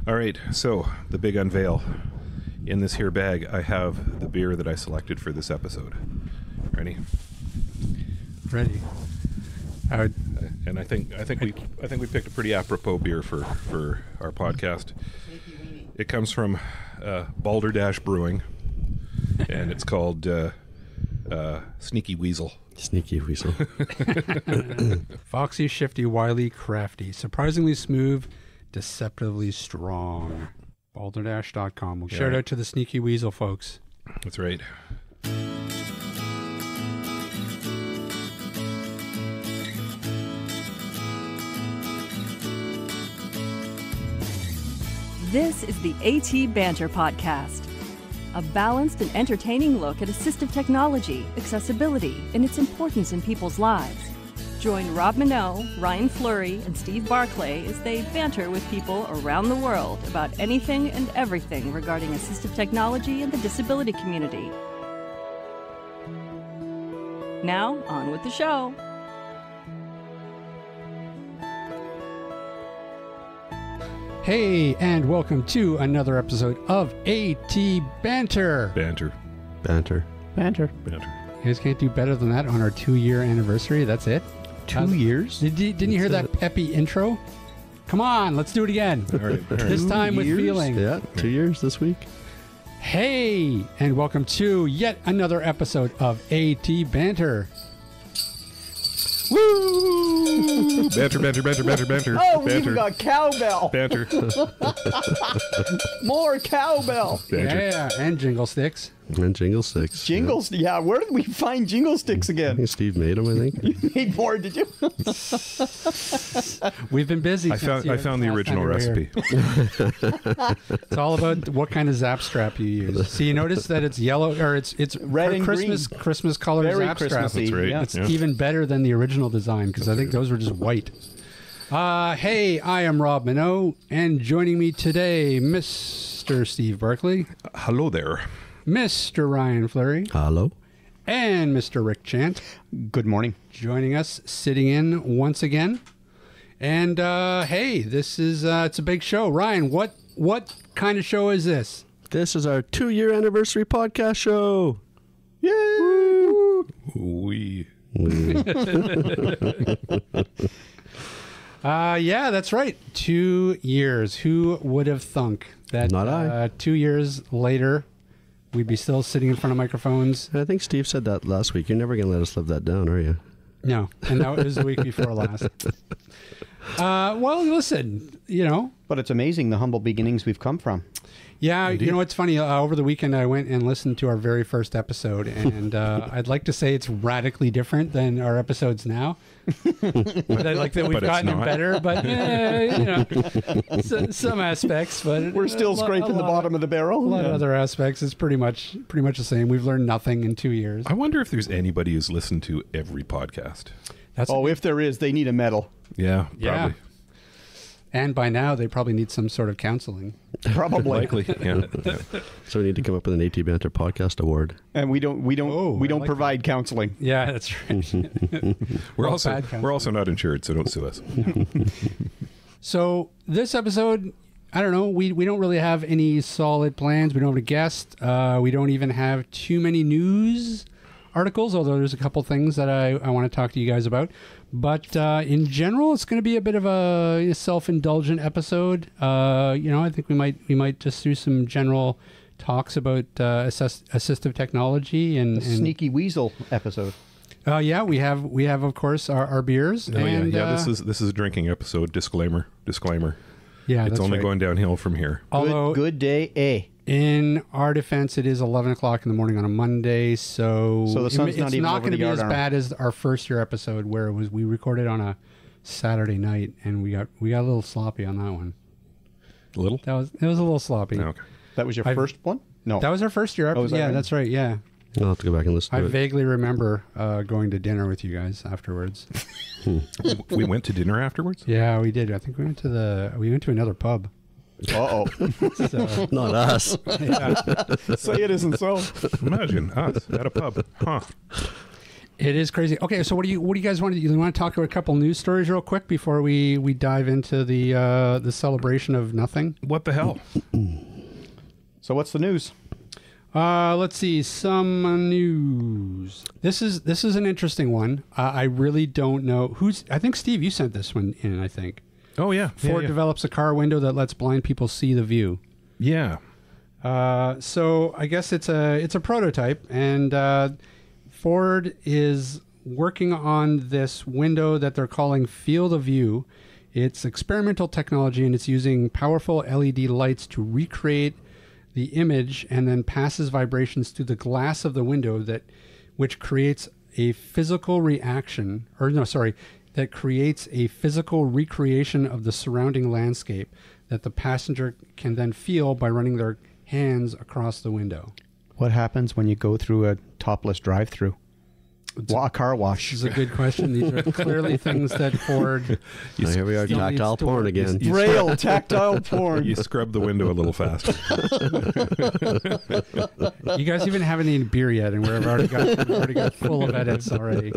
All right, so the big unveil. In this here bag, I have the beer that I selected for this episode. Ready? Ready. And I think we picked a pretty apropos beer for our podcast. It comes from Balderdash Brewing, and it's called Sneaky Weasel. Sneaky Weasel. Foxy, shifty, wily, crafty, surprisingly smooth, deceptively strong. Balderdash.com. Well, shout out to the Sneaky Weasel folks. That's right. This is the AT Banter podcast, a balanced and entertaining look at assistive technology, accessibility, and its importance in people's lives. Join Rob Minot, Ryan Fleury, and Steve Barclay as they banter with people around the world about anything and everything regarding assistive technology and the disability community. Now, on with the show. Hey, and welcome to another episode of AT Banter. Banter. Banter. Banter. Banter. You guys can't do better than that on our 2-year anniversary. That's it. 2 years? Didn't you hear that peppy intro? Come on, let's do it again. All right. This time with feeling. Yeah, 2 years this week. Hey, and welcome to yet another episode of AT Banter. Woo! Banter, banter, banter, banter, banter. Oh, we banter. even got cowbell. Banter. More cowbell. Banter. Yeah, and jingle sticks. And jingle sticks. Jingles. Yeah, where did we find jingle sticks I again? think Steve made them, I think. You made more, did you? We've been busy. I found the original recipe. It's all about what kind of zap strap you use. See, you notice that it's yellow, or it's Red and Christmas colored Very zap strap. Christmassy. That's right. Yeah. It's even better than the original design because I think those were just white. Hey, I am Rob Minot, and joining me today, Mr. Steve Barclay, Hello there. Mr. Ryan Fleury, Hello. and Mr. Rick Chant. Good morning. Joining us, sitting in once again. And hey, this is it's a big show. Ryan, what kind of show is this? This is our 2-year anniversary podcast show. Yay! We. Yeah, that's right. 2 years. Who would have thunk that Not I. 2 years later we'd be still sitting in front of microphones? I think Steve said that last week. You're never going to let us live that down, are you? No, and that was the week before last. Well, listen, But it's amazing the humble beginnings we've come from. yeah, you know what's funny? Over the weekend, I went and listened to our very first episode, and I'd like to say it's radically different than our episodes now. But I like that we've But it's gotten them not. better, but some aspects. But We're still scraping the bottom of the barrel. A lot of other aspects is pretty much the same. We've learned nothing in 2 years. I wonder if there's anybody who's listened to every podcast. That's Oh, if there is, they need a medal. Yeah, Yeah. probably. and by now they probably need some sort of counseling. Probably. Likely. Yeah. So we need to come up with an AT Banter podcast award. And we don't Oh, I like provide counseling. Yeah, that's right. We're Well, also bad counseling. we're also not insured, so don't sue us. So this episode, I don't know. We don't really have any solid plans. We don't have a guest. We don't even have too many news articles, although there's a couple things that I want to talk to you guys about. But in general, it's going to be a bit of a self-indulgent episode. I think we might just do some general talks about assistive technology and Sneaky Weasel episode. yeah, we have of course our beers. Oh, and, yeah. This is a drinking episode. Disclaimer. Yeah, It's that's only right. going downhill from here. Although Good day, A. in our defense, it is 11 o'clock in the morning on a Monday, so So the sun's not it's even not over going to the be as yardarm. bad as our first year episode where we recorded on a Saturday night and we got a little sloppy on that one. Little? It was a little sloppy. Okay. That was your I've- first one? No. That was our first year episode. was that Yeah, right? that's right. Yeah, I'll have to go back and listen I to it. vaguely remember going to dinner with you guys afterwards. We went to dinner afterwards? Yeah, we did. I think we went to another pub. Uh-oh. So, Not us. yeah. Say it isn't so. Imagine us at a pub. Huh. It is crazy. Okay, so what do you guys want to do? You want to talk about a couple news stories real quick before we dive into the celebration of nothing? What the hell? So what's the news? Let's see some news. This is an interesting one. I really don't know I think Steve, you sent this one in. I think. Oh yeah, Ford develops a car window that lets blind people see the view. Yeah. So I guess it's a prototype, and Ford is working on this window that they're calling Field of View. It's experimental technology, and it's using powerful LED lights to recreate the image and then passes vibrations through the glass of the window which creates a physical reaction, that creates a physical recreation of the surrounding landscape that the passenger can then feel by running their hands across the window. What happens when you go through a topless drive-through? A car wash. This is a good question. These are clearly things that Ford... Here we are, still tactile needs to porn work. again. Braille tactile porn. You scrub the window a little fast. You guys even haven't eaten beer yet, and we've already got full of edits already.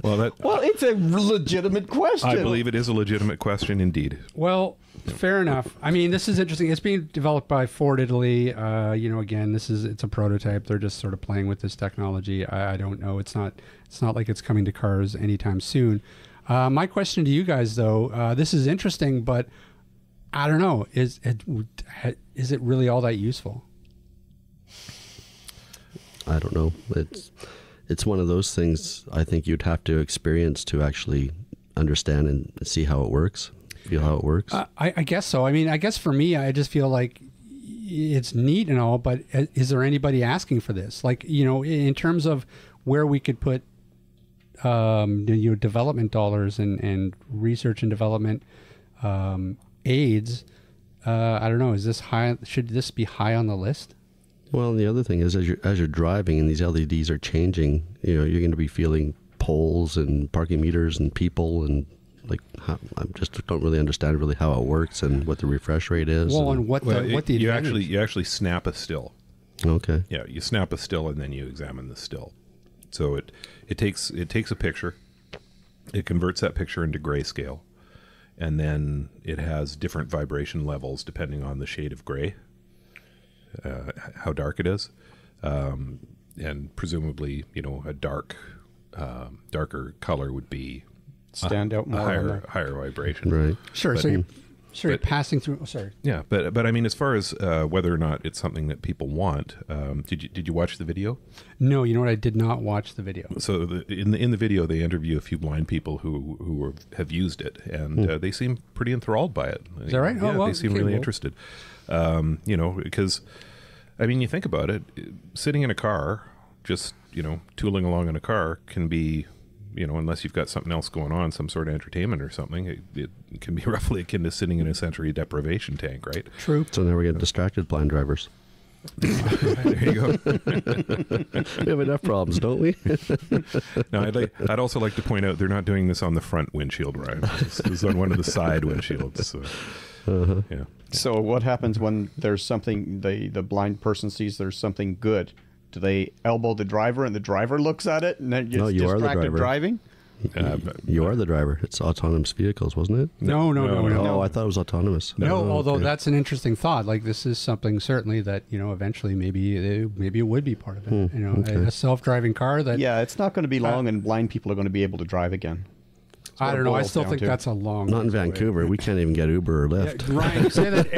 Well, It's a legitimate question. I believe it is a legitimate question indeed. Well, fair enough. I mean, this is interesting. It's being developed by Ford Italy. Again, it's a prototype. They're just sort of playing with this technology. I don't know. It's not like it's coming to cars anytime soon. My question to you guys, though, this is interesting, but I don't know. Is it really all that useful? I don't know. It's one of those things I think you'd have to experience to actually understand and see how it works, feel how it works. I guess so. I mean, I guess for me, I just feel like it's neat and all, but is there anybody asking for this? Like, in terms of where we could put development dollars and research and development aids, I don't know. Is this high? Should this be high on the list? Well, the other thing is, as you're driving and these LEDs are changing, you're going to be feeling poles and parking meters and people and I just don't really understand really how it works and what the refresh rate is. Well, and what the you advantage? actually snap a still. Okay. Yeah, you snap a still and then you examine the still. So it takes a picture, it converts that picture into grayscale, and then it has different vibration levels depending on the shade of gray, how dark it is, and presumably a darker color would be Stand out more. higher vibration. Right. Sure. But- You're passing through. Oh, sorry. Yeah, but I mean, as far as whether or not it's something that people want, did you watch the video? No, you know what? I did not watch the video. So in the video, they interview a few blind people who have used it, and they seem pretty enthralled by it. Is that right? Yeah, Oh, well, they seem okay, really well. interested. Because I mean, you think about it, sitting in a car, just tooling along in a car can be. Unless you've got something else going on, some sort of entertainment or something, it can be roughly akin to sitting in a sensory deprivation tank, right? True. So now we get distracted blind drivers. There you go. We have enough problems, don't we? Now, I'd also like to point out they're not doing this on the front windshield, Ryan. This is on one of the side windshields. So, yeah. So what happens when there's something, the blind person sees there's something good? Do they elbow the driver and the driver looks at it and then gets No, you are the distracted driver. driving? You are the driver. It's autonomous vehicles, wasn't it? No. Oh, I thought it was autonomous. No, Oh, although okay. that's an interesting thought. Like, this is something certainly that eventually maybe it would be part of it. okay. A self-driving car that Yeah, it's not going to be long and blind people are going to be able to drive again. I don't know. I boils still down think to. that's a long. Not in ways away. Vancouver. We can't even get Uber or Lyft. Yeah, Ryan, you say that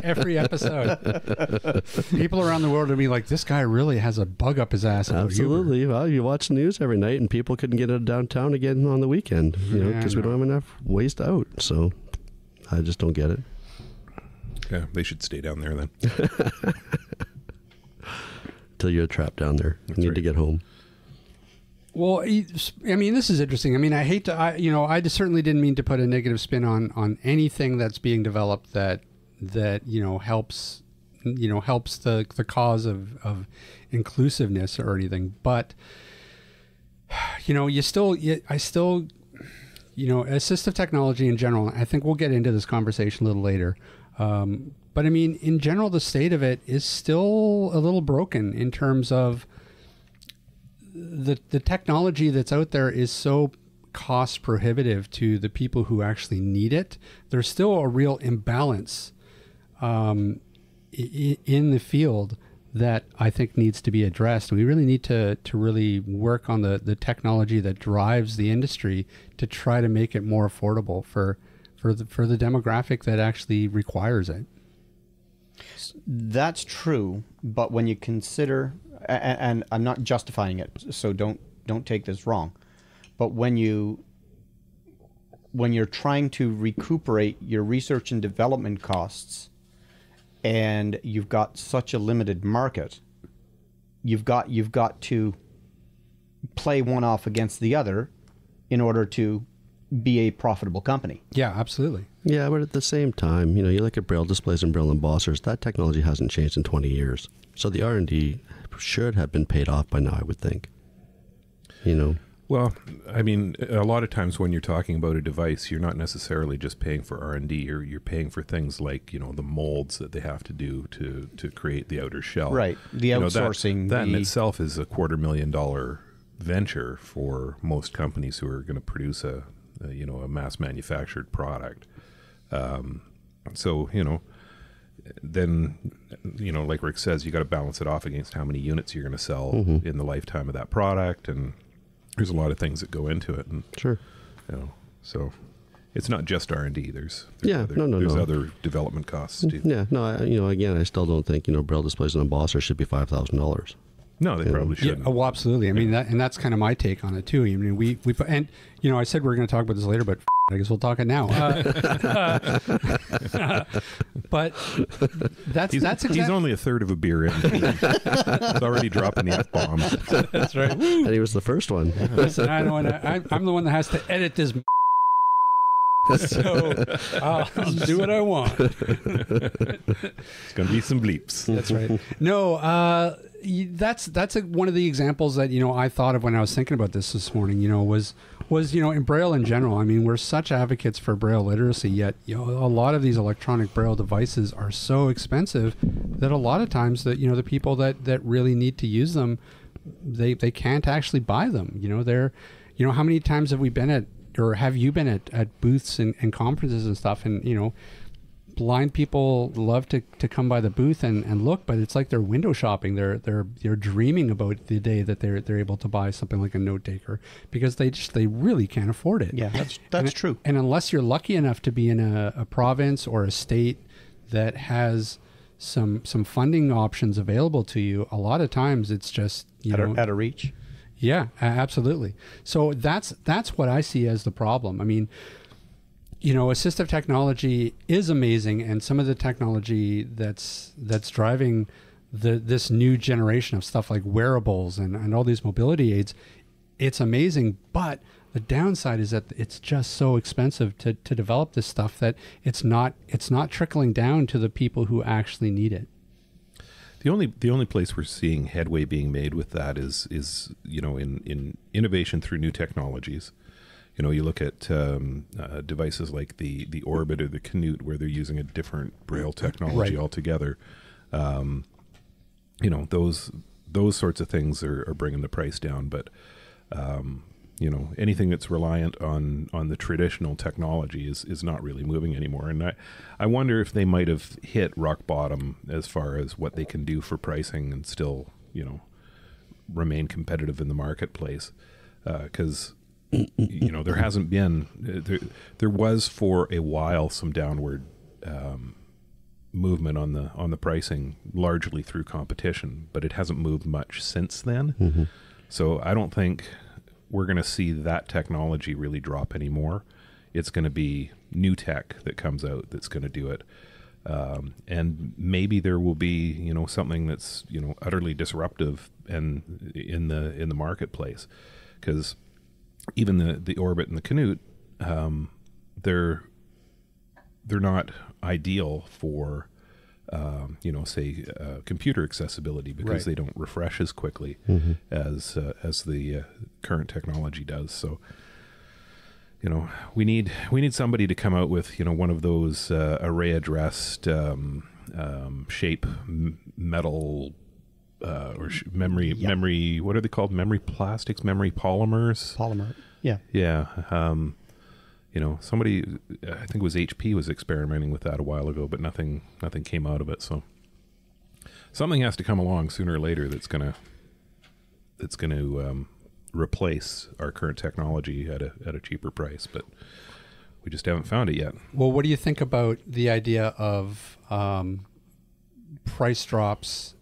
every episode. People around the world are be like, "This guy really has a bug up his ass." about Uber." Absolutely. Well, you watch the news every night, and people couldn't get out downtown again on the weekend, Yeah, because we don't have enough ways out. So I just don't get it. Yeah, they should stay down there then. Till you're trapped down there. You need right. to get home. Well, I mean, this is interesting. I mean, I hate to, I just certainly didn't mean to put a negative spin on anything that's being developed that helps the cause of inclusiveness or anything. But assistive technology in general. I think we'll get into this conversation a little later. But I mean, in general, the state of it is still a little broken in terms of the technology that's out there is so cost prohibitive to the people who actually need it. There's still a real imbalance in the field that I think needs to be addressed. We really need to really work on the technology that drives the industry to try to make it more affordable for the demographic that actually requires it. That's true, but when you consider, and I'm not justifying it, so don't take this wrong, but when you're trying to recuperate your research and development costs, and you've got such a limited market, you've got to play one off against the other in order to be a profitable company. Yeah, absolutely. Yeah, but at the same time, you look at braille displays and braille embossers, that technology hasn't changed in 20 years. So the R&D should have been paid off by now, I would think. Well, I mean, a lot of times when you're talking about a device, you're not necessarily just paying for R&D. You're paying for things like, the molds that they have to do to create the outer shell. Right. The outsourcing. That in itself is a $250,000 venture for most companies who are going to produce a mass manufactured product. So, then, like Rick says, you got to balance it off against how many units you're going to sell in the lifetime of that product. And there's a lot of things that go into it. And, sure. So it's not just R&D. There's other development costs too. Yeah. No, again, I still don't think, braille displays and embossers should be $5,000. No, they probably shouldn't. Yeah, well, absolutely. I mean, that's kind of my take on it too. I mean, we and I said we were going to talk about this later, but I guess we'll talk it now. But that's exactly. He's only a third of a beer in. He's already dropping the F-bombs. That's right. And he was the first one. Listen, I'm the one that has to edit this. So I'll do what I want. It's going to be some bleeps. That's right. No, that's one of the examples that I thought of when I was thinking about this morning. Was in Braille in general. I mean, we're such advocates for Braille literacy, yet a lot of these electronic Braille devices are so expensive that a lot of times that the people that really need to use them, they can't actually buy them. They're how many times have we been at, or have you been at booths and conferences and stuff, and blind people love to come by the booth and look, but it's like they're window shopping. They're dreaming about the day that they're able to buy something like a note taker, because they really can't afford it. Yeah, that's true. And unless you're lucky enough to be in a province or a state that has some funding options available to you, a lot of times it's just at a reach. Yeah, absolutely. So that's what I see as the problem. I mean, assistive technology is amazing, and some of the technology that's driving this new generation of stuff like wearables and all these mobility aids, it's amazing. But the downside is that it's just so expensive to develop this stuff that it's not trickling down to the people who actually need it. The only place we're seeing headway being made with that is in innovation through new technologies. You look at devices like the Orbit or the Canute, where they're using a different Braille technology altogether. Those sorts of things are bringing the price down. But anything that's reliant on the traditional technology is not really moving anymore. And I wonder if they might have hit rock bottom as far as what they can do for pricing and still, remain competitive in the marketplace. Because, there hasn't been, there was for a while some downward movement on the pricing, largely through competition, but it hasn't moved much since then. Mm-hmm. So I don't think we're going to see that technology really drop anymore. It's going to be new tech that comes out that's going to do it. And maybe there will be, something that's, utterly disruptive and in the marketplace, because even the Orbit and the Canute, they're not ideal for, say computer accessibility, because they don't refresh as quickly as the current technology does. So, we need somebody to come out with, one of those array addressed shape metal memory. What are they called? Memory plastics, memory polymers. Polymer. Yeah. Yeah. Somebody, I think it was HP, was experimenting with that a while ago, but nothing came out of it. So something has to come along sooner or later that's gonna replace our current technology at a cheaper price, but we just haven't found it yet. Well, what do you think about the idea of price drops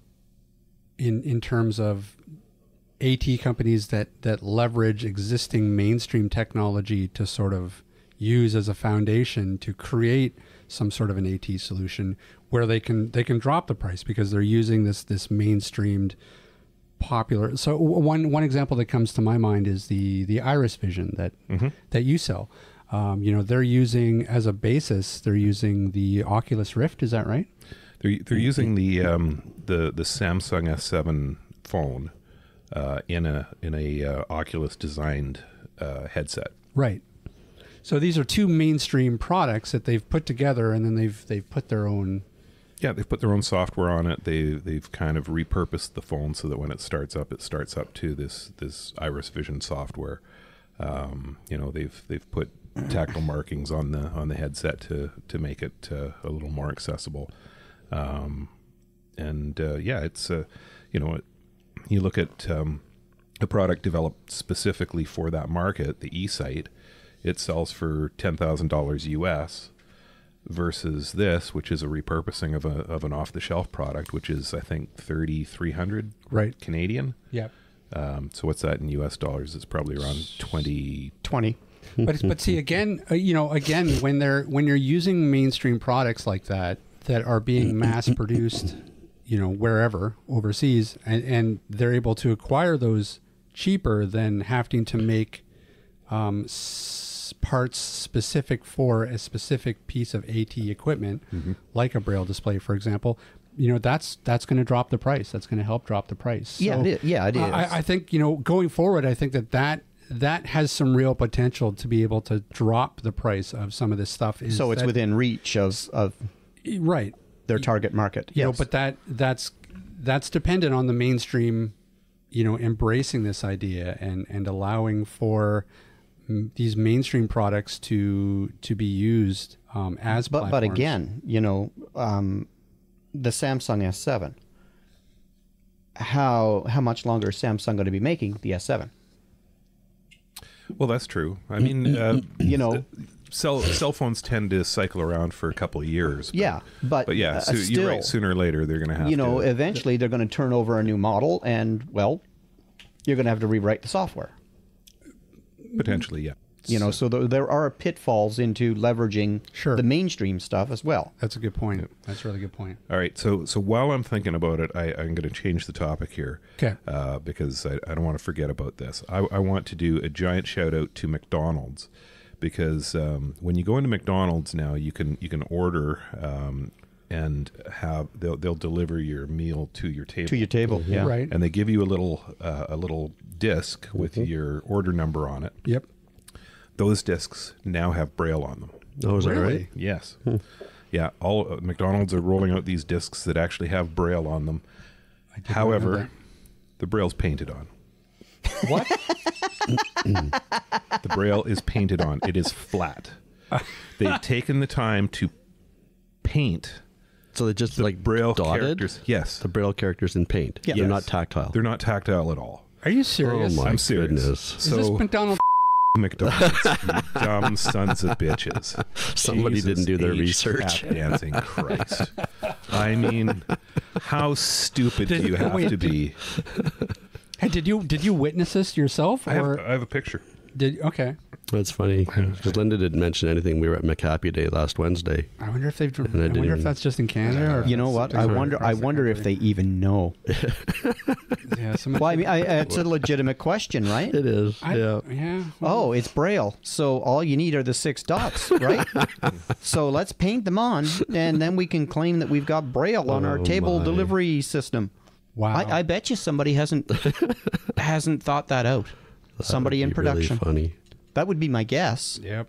in terms of AT companies that leverage existing mainstream technology to sort of use as a foundation to create some sort of an AT solution where they can drop the price because they're using this mainstreamed popular. So one example that comes to my mind is the Iris Vision that you sell. They're using as a basis, they're using the Oculus Rift. Is that right? They're using the Samsung S7 phone in a Oculus designed headset. Right. So these are two mainstream products that they've put together, and then they've put their own. Yeah, they've put their own software on it. They've kind of repurposed the phone so that when it starts up to this Iris Vision software. They've put tactile markings on the headset to make it a little more accessible. It's you look at a product developed specifically for that market, the eSight. It sells for $10,000 US versus this, which is a repurposing of an off-the-shelf product, which is I think 3,300 right Canadian. Yeah. So what's that in US dollars? It's probably around 20. But see again, when you're using mainstream products like that are being mass produced, wherever overseas, and they're able to acquire those cheaper than having to make parts specific for a specific piece of AT equipment, like a Braille display, for example. That's going to drop the price. That's going to help drop the price. So, it is. I think going forward, I think that has some real potential to be able to drop the price of some of this stuff. So it's within reach of right their target market. Yes. But that's dependent on the mainstream, embracing this idea and allowing for these mainstream products to be used as platforms. But again, the Samsung S7. How much longer is Samsung going to be making the S7? Well, that's true. I mean, cell phones tend to cycle around for a couple of years. But yeah, so still, you're right. Sooner or later, they're going to have to. Eventually they're going to turn over a new model, and you're going to have to rewrite the software. Potentially, yeah. So there are pitfalls into leveraging the mainstream stuff as well. That's a good point. That's a really good point. All right. So while I'm thinking about it, I'm going to change the topic here. Okay. Because I don't want to forget about this. I want to do a giant shout out to McDonald's, because when you go into McDonald's now, you can order and they'll deliver your meal to your table. To your table, yeah. Right. And they give you a little disc with your order number on it. Yep. Those discs now have Braille on them. Oh, is that right? Yes. Yeah, all McDonald's are rolling out these discs that actually have Braille on them. However, the Braille's painted on. What? The Braille is painted on. It is flat. They've taken the time to paint. So they just the Braille dotted? Characters. Yes. The Braille characters in paint. Yeah. They're Yes. not tactile. They're not tactile at all. Are you serious? Oh my I'm serious. goodness. Is this McDonald's? McDonald's, you dumb sons of bitches. Somebody Jesus didn't do their H. research. Tap dancing Christ. I mean, how stupid do you have to be? Hey, did you witness this yourself? I have a picture. Okay. That's funny. Because Linda didn't mention anything. We were at McHappy Day last Wednesday. I wonder if they've. And I I didn't wonder if even- that's just in Canada. Or if You know that's what? I something wonder. across I the wonder if country. they even know. Yeah. Someone Well, I mean, it's a legitimate question, right? It is. Yeah. Yeah. Oh, it's Braille. So all you need are the 6 dots, right? So let's paint them on, and then we can claim that we've got Braille on our Oh, table my. delivery system. Wow. I bet you somebody hasn't thought that out. Somebody That in would be really production. funny. That would be my guess. Yep.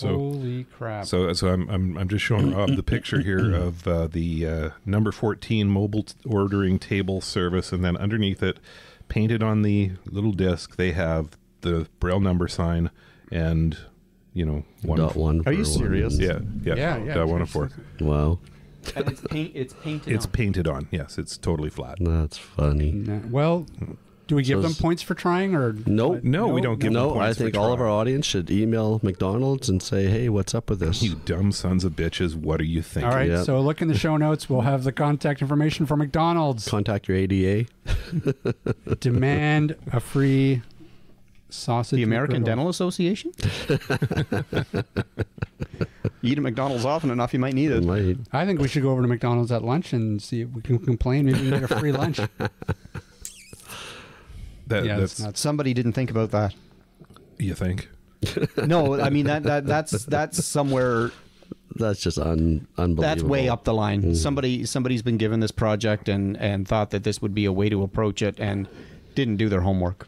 Holy crap! So I'm just showing Rob the picture here of the number 14 mobile ordering table service, and then underneath it, painted on the little disc, they have the Braille number sign and one. .1 Are you for serious? Yeah. Yeah. .1 of 4. Wow, And it's painted. It's painted on. Yes, it's totally flat. that's funny. Well, do we give them it's- points for trying, or Nope. No, we don't give them No, points I think for all of our trying. audience should email McDonald's and say, "Hey, what's up with this?" You dumb sons of bitches! What are you thinking? All right, Yep. so look in the show notes. We'll have the contact information for McDonald's. Contact your ADA. Demand a free sausage. The American McGriddle. Dental Association? You eat at McDonald's often enough, you might need it. Might. I think we should go over to McDonald's at lunch and see if we can complain. Maybe we can get a free lunch. That's not. Somebody didn't think about that. you think? No, I mean that's somewhere That's just unbelievable. that's way up the line. Mm-hmm. Somebody's been given this project and thought that this would be a way to approach it and didn't do their homework.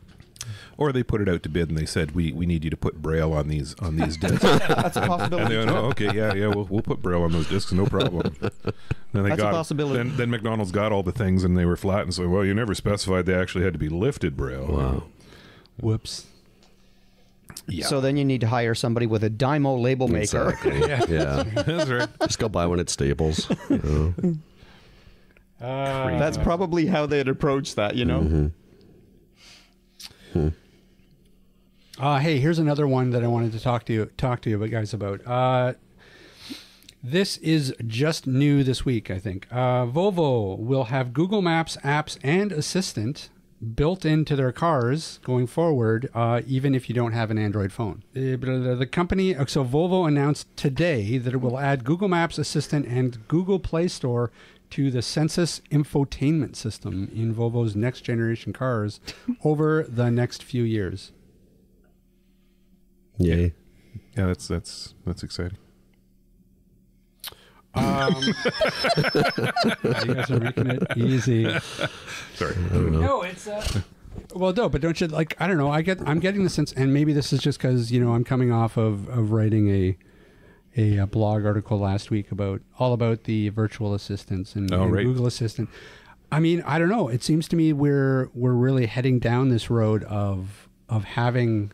Or they put it out to bid and they said, we need you to put Braille on these discs. That's a And possibility. they went, oh, okay, yeah, we'll put Braille on those discs, no problem. Then they That's a got possibility. Then McDonald's got all the things and they were flat and so, well, you never specified they actually had to be lifted Braille. Wow. Whoops. Yeah, So then you need to hire somebody with a Dymo label maker. Exactly. yeah. that's right. Just go buy one at Staples. That's probably how they'd approach that, you know? Hey, here's another one that I wanted to talk to you guys about. This is just new this week, I think. Volvo will have Google Maps apps and Assistant built into their cars going forward, even if you don't have an Android phone. The company, so Volvo announced today that it will add Google Maps Assistant and Google Play Store to the Census infotainment system in Volvo's next generation cars over the next few years. Yay. Yeah, that's exciting. You guys are making it easy. Sorry. No, it's well, no, but don't you like? I don't know. I'm getting the sense, and maybe this is just because I'm coming off of writing a blog article last week all about the virtual assistants and right. Google Assistant. I mean, I don't know. It seems to me we're really heading down this road of having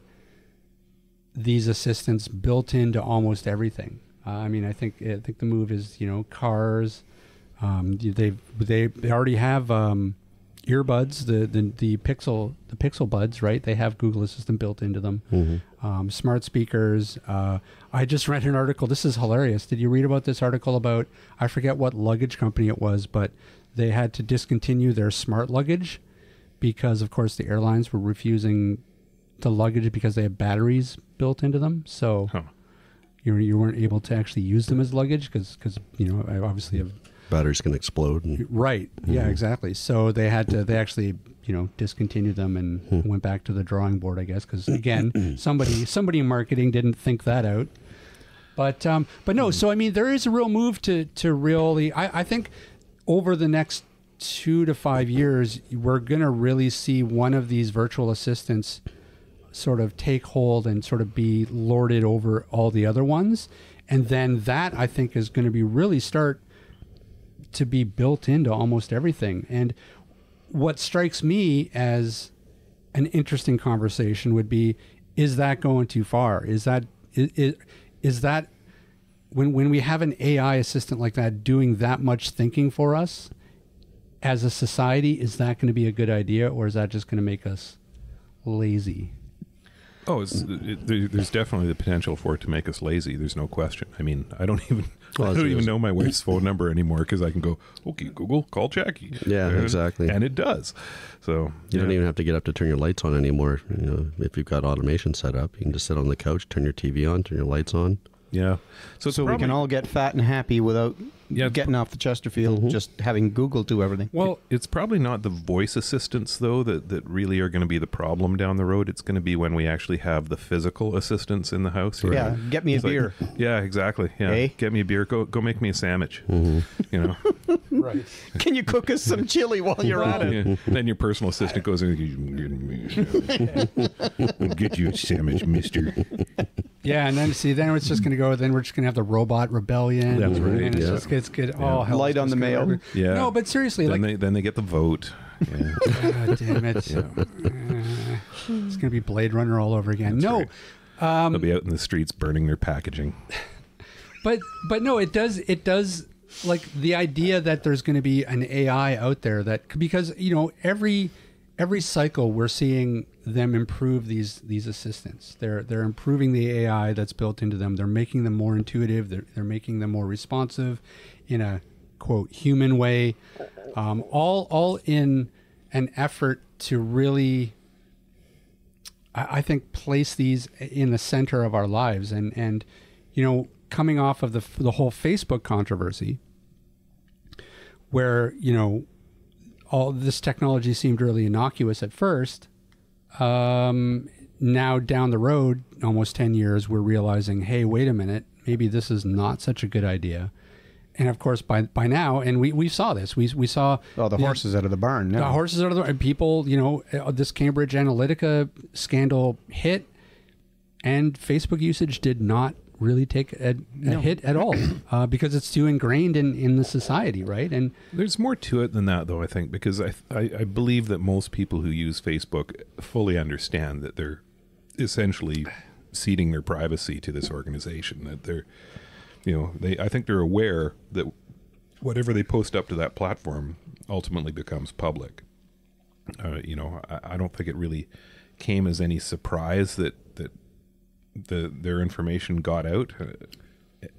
these assistants built into almost everything. I mean, I think the move is cars. They already have earbuds, the Pixel Buds, right? They have Google Assistant built into them. Mm-hmm. Smart speakers. I just read an article. This is hilarious. Did you read about this article about, I forget what luggage company it was, but they had to discontinue their smart luggage because, of course, the airlines were refusing the luggage because they have batteries built into them. So you weren't able to actually use them as luggage because I obviously have Batteries can explode. And, right. Yeah, exactly. So they actually discontinued them and went back to the drawing board, I guess, because again, somebody in marketing didn't think that out. But no. So I mean, there is a real move to really. I think over the next 2 to 5 years, we're gonna really see one of these virtual assistants sort of take hold and sort of be lorded over all the other ones, and then that I think is going to be really start to be built into almost everything. And what strikes me as an interesting conversation would be, is that going too far? Is that when we have an AI assistant like that doing that much thinking for us as a society, is that going to be a good idea, or is that just going to make us lazy? Oh, there's definitely the potential for it to make us lazy. There's no question. I mean, I don't even know my wife's phone number anymore because I can go, okay, Google, call Jackie. Yeah, exactly. And it does. So you don't even have to get up to turn your lights on anymore. If you've got automation set up, you can just sit on the couch, turn your TV on, turn your lights on. Yeah. So we can all get fat and happy without getting off the Chesterfield, just having Google do everything. Well, it's probably not the voice assistants, though, that really are going to be the problem down the road. It's going to be when we actually have the physical assistants in the house. Right? Yeah, get me a beer. Yeah, exactly. Yeah, Hey? Get me a beer. Go make me a sandwich. Right. Can you cook us some chili while you're at it? Yeah. Then your personal assistant goes in and get you a sandwich, mister. Yeah, and then then it's just going to go. Then we're just going to have the robot rebellion. That's right. And it's Yeah. just gets good. Oh, hell, Light it's on just the gonna mail. go- Yeah. No, but seriously, Then they get the vote. Yeah. God damn it! It's going to be Blade Runner all over again. That's right. They'll be out in the streets burning their packaging. But no, it does like the idea that there's going to be an AI out there that, because every cycle we're seeing them improve these assistants. They're improving the AI that's built into them. They're making them more intuitive. They're making them more responsive in a quote human way. All in an effort to really, I think, place these in the center of our lives. And coming off of the whole Facebook controversy, where all this technology seemed really innocuous at first. Now down the road, almost 10 years, we're realizing, hey, wait a minute, maybe this is not such a good idea. And of course, by now, and we saw this, we saw The horses out of the barn. No. the horses out of the and people. This Cambridge Analytica scandal hit, and Facebook usage did not really take a hit at all because it's too ingrained in the society, right? And There's more to it than that, though, I think, because I believe that most people who use Facebook fully understand that they're essentially ceding their privacy to this organization, that they're, I think they're aware that whatever they post up to that platform ultimately becomes public. I don't think it really came as any surprise that their information got out,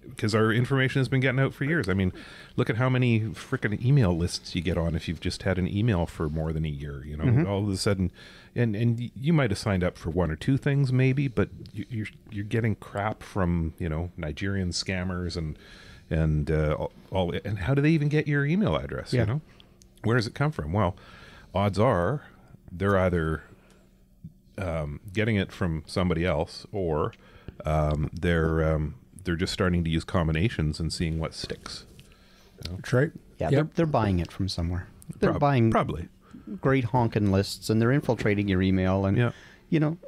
because our information has been getting out for years. I mean, look at how many freaking email lists you get on if you've just had an email for more than a year. All of a sudden, and you might have signed up for one or two things maybe, but you're getting crap from Nigerian scammers and all. And how do they even get your email address? Yeah. Where does it come from? Well, odds are they're either getting it from somebody else, or they're just starting to use combinations and seeing what sticks. that's right. Yeah, Yep. they're buying it from somewhere. They're buying probably. great honking lists, and they're infiltrating your email, and Yeah.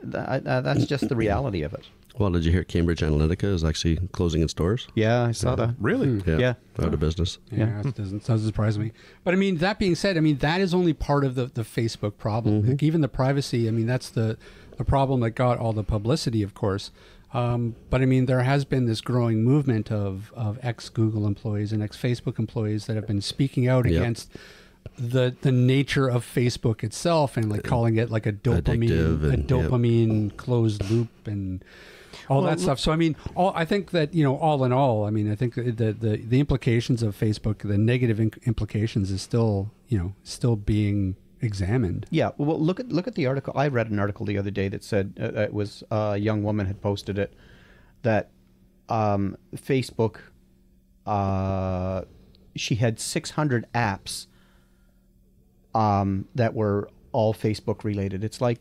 that's just the reality of it. Well, did you hear Cambridge Analytica is actually closing its doors? Yeah, I saw that. Really? Yeah. Out of business. Yeah, it doesn't surprise me. But I mean, that being said, that is only part of the Facebook problem. Like, even the privacy, that's the problem that got all the publicity, of course. But there has been this growing movement of ex-Google employees and ex-Facebook employees that have been speaking out against the nature of Facebook itself, and like calling it like a dopamine closed loop and all that stuff. So I think that all in all, I think the implications of Facebook, the negative implications, is still being examined. Yeah. Well, look at the article. I read an article the other day that said it was a young woman had posted it, that Facebook, she had 600 apps that were all Facebook related. It's like,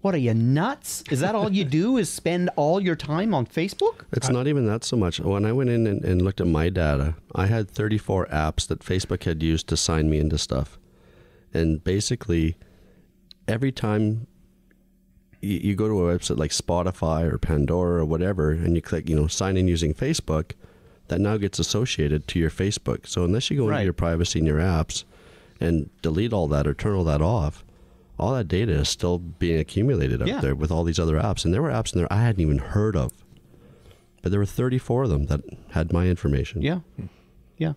what are you, nuts? Is that all you do, is spend all your time on Facebook? It's not even that so much. When I went in and looked at my data, I had 34 apps that Facebook had used to sign me into stuff. And basically, every time you go to a website like Spotify or Pandora or whatever, and you click, sign in using Facebook, that now gets associated to your Facebook. So unless you go into your privacy in your apps and delete all that or turn all that off, all that data is still being accumulated out there with all these other apps. And there were apps in there I hadn't even heard of. But there were 34 of them that had my information. Yeah. Yeah.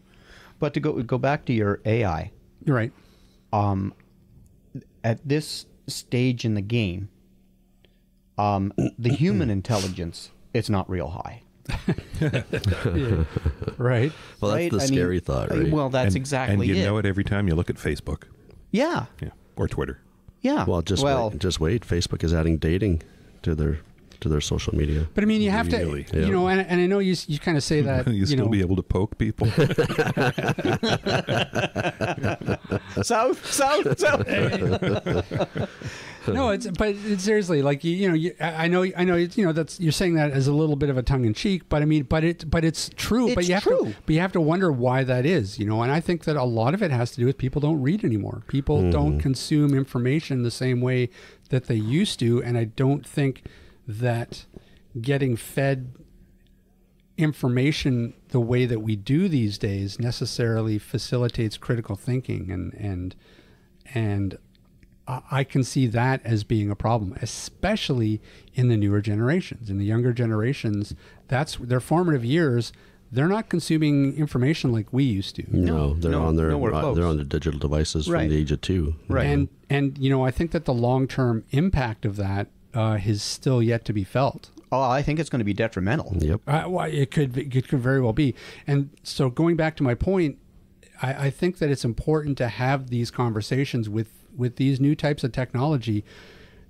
But to go back to your AI. You're right. At this stage in the game, the human intelligence is not real high. Right. Well, that's the scary thought, right? Well, that's exactly and it. you know it every time you look at Facebook. Yeah. Yeah. Or Twitter. Yeah. Well, just wait. Facebook is adding dating to their to their social media. But I mean, you have Really? to, you know, and I know you kind of say that, you still know, be able to poke people. South. No, it's seriously like I know it's, that's, you're saying that as a little bit of a tongue in cheek, but I mean, but it's true. But you have to wonder why that is, and I think that a lot of it has to do with people don't read anymore. People don't consume information the same way that they used to, and I don't think that getting fed information the way that we do these days necessarily facilitates critical thinking, and I can see that as being a problem, especially in the newer generations. In the younger generations, that's their formative years. They're not consuming information like we used to. No, they're on their digital devices from the age of 2. Right. And I think that the long-term impact of that is still yet to be felt. Oh, I think it's going to be detrimental. Yep. Well, it could very well be. And so going back to my point, I think that it's important to have these conversations with these new types of technology.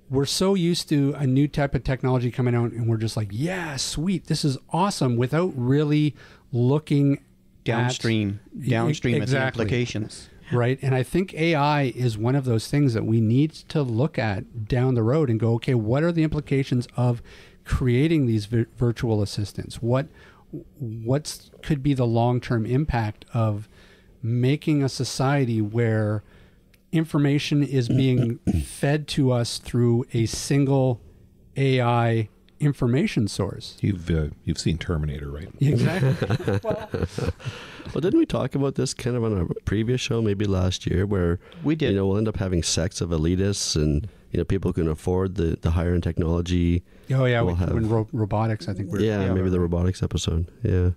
We're so used to a new type of technology coming out, and we're just like, yeah, sweet, this is awesome, without really looking downstream at the implications. Right. And I think AI is one of those things that we need to look at down the road and go, okay, what are the implications of creating these virtual assistants? What could be the long-term impact of making a society where information is being fed to us through a single AI information source? You've seen Terminator, right? Exactly. Well, didn't we talk about this kind of on a previous show, maybe last year, where we did? We'll end up having sects of elitists, and people can afford the higher end technology. Oh yeah, when robotics, I think. Maybe the robotics episode. Yeah,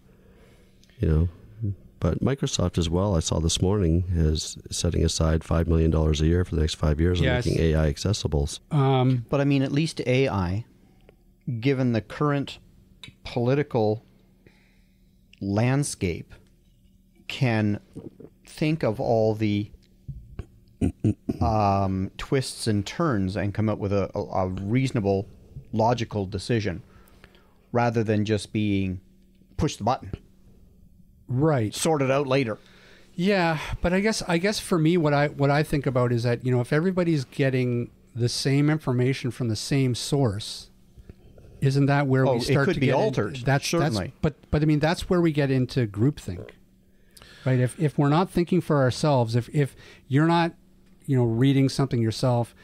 But Microsoft as well, I saw this morning, is setting aside $5 million a year for the next 5 years on making AI accessible. But I mean, at least AI, given the current political landscape, can think of all the twists and turns and come up with a reasonable, logical decision, rather than just being push the button. Right. Sort it out later. Yeah, but I guess for me, what I think about is that, if everybody's getting the same information from the same source, isn't that where we start to get altered? Certainly. But I mean, that's where we get into groupthink, right? If we're not thinking for ourselves, if you're not, reading something yourself,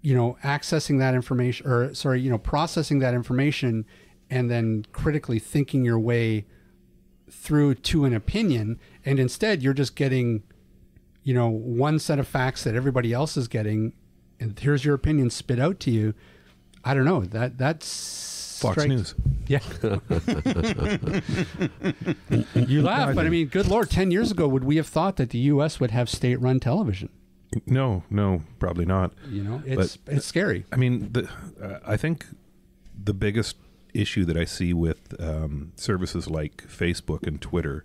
accessing that information, processing that information, and then critically thinking your way through to an opinion, and instead you're just getting one set of facts that everybody else is getting, and here's your opinion spit out to you. I don't know, that's Fox News. Yeah. You laugh, but I mean, good Lord, 10 years ago, would we have thought that the U.S. would have state-run television? No, probably not. It's scary. I mean, I think the biggest issue that I see with services like Facebook and Twitter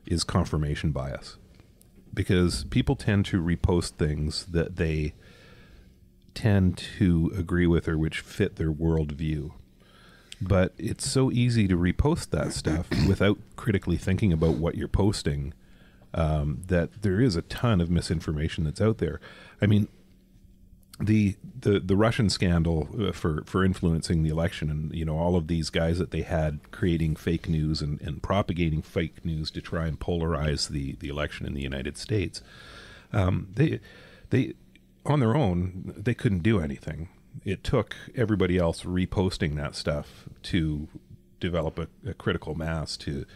is confirmation bias, because people tend to repost things that they tend to agree with or which fit their worldview. But it's so easy to repost that stuff without critically thinking about what you're posting, that there is a ton of misinformation that's out there. I mean, the Russian scandal for influencing the election, and all of these guys that they had creating fake news and propagating fake news to try and polarize the election in the United States, they on their own, they couldn't do anything. It took everybody else reposting that stuff to develop a critical mass to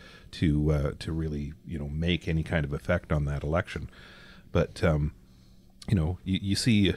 really make any kind of effect on that election. But you see.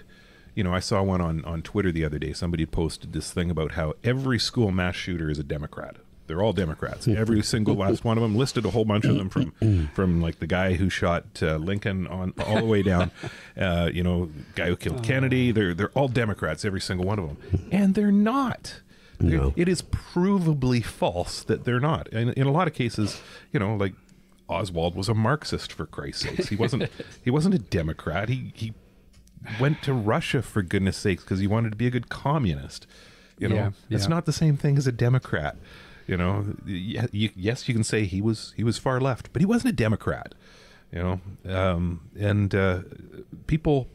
I saw one on Twitter the other day. Somebody had posted this thing about how every school mass shooter is a Democrat. They're all Democrats. Every single last one of them, listed a whole bunch of them from like the guy who shot Lincoln on all the way down, guy who killed Kennedy. They're all Democrats, every single one of them, and they're not. No. It is provably false that they're not. And in a lot of cases, like Oswald was a Marxist, for Christ's sakes. He wasn't a Democrat. He went to Russia, for goodness sakes, because he wanted to be a good communist. You know, Yeah, it's yeah. not the same thing as a Democrat. You know, yes, you can say he was far left, but he wasn't a Democrat. You know, people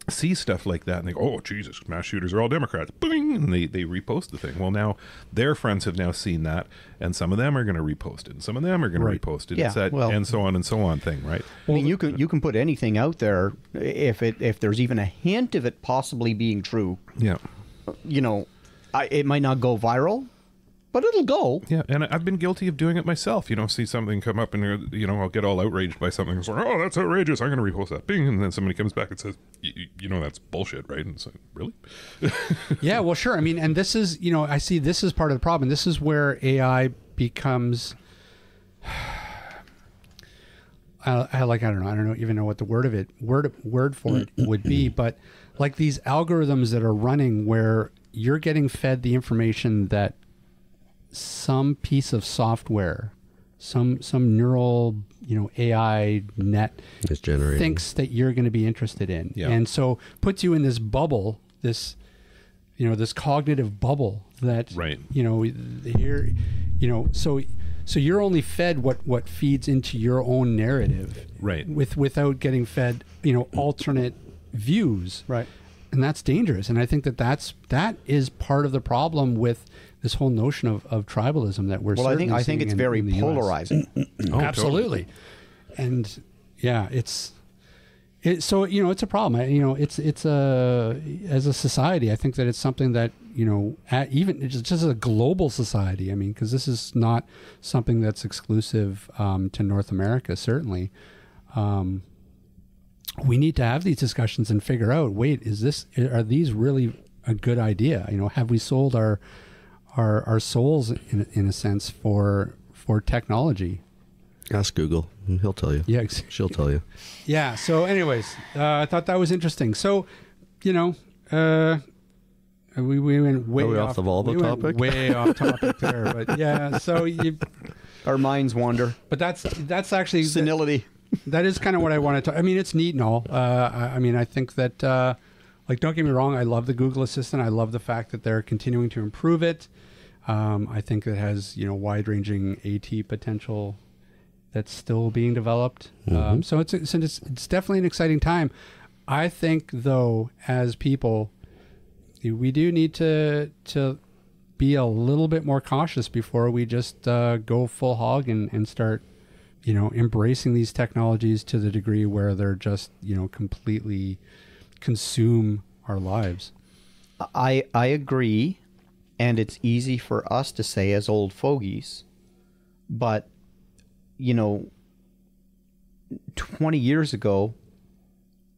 see stuff like that and they go, "Oh, Jesus, mass shooters are all Democrats." Bing, and they repost the thing. Well, now their friends have now seen that, and some of them are going to repost it, and some of them are going Right. to repost it. Yeah, It's that well- and so on thing, right? I mean, you can put anything out there if there's even a hint of it possibly being true. Yeah. You know, it might not go viral, but it'll go. Yeah, and I've been guilty of doing it myself. You know, see something come up and, you know, I'll get all outraged by something. It's like, oh, that's outrageous. I'm going to repost that. Bing. And then somebody comes back and says, you know, that's bullshit, right? And it's like, really? Yeah, well, sure. I mean, and this is, you know, I see this is part of the problem. This is where AI becomes, I don't even know what the word for it would be, but like these algorithms that are running where you're getting fed the information that some piece of software, some neural, you know, AI net It's generating. thinks that you're going to be interested in. Yeah. And so puts you in this bubble, this, you know, this cognitive bubble that, Right. you know, here, you know, so you're only fed what feeds into your own narrative. Right. Without getting fed, you know, alternate views. Right. And that's dangerous. And I think that is part of the problem with this whole notion of tribalism that we're Well, I certainly think seeing it's in very the US. polarizing. Oh, Absolutely. And yeah, so, you know, it's a problem. You know, it's as a society, I think that it's something that, you know, even it's just a global society. I mean, because this is not something that's exclusive to North America, certainly. We need to have these discussions and figure out, wait, are these really a good idea? You know, have we sold our souls in a sense for technology? Ask Google. He'll tell you. Yeah. She'll tell you. Yeah. So, anyways, I thought that was interesting. So, you know, we went way Are we off the Volvo went topic? way off topic there, but yeah. So Our minds wander. but that's actually Senility. that is kind of what I wanted to. I mean, it's neat and all. I mean, I think that like, don't get me wrong. I love the Google Assistant. I love the fact that they're continuing to improve it. I think it has, you know, wide-ranging AT potential that's still being developed. So it's definitely an exciting time. I think, though, as people, we do need to be a little bit more cautious before we just go full hog and start, you know, embracing these technologies to the degree where they're just, you know, completely consume our lives. I agree, and it's easy for us to say as old fogies, but, you know, 20 years ago,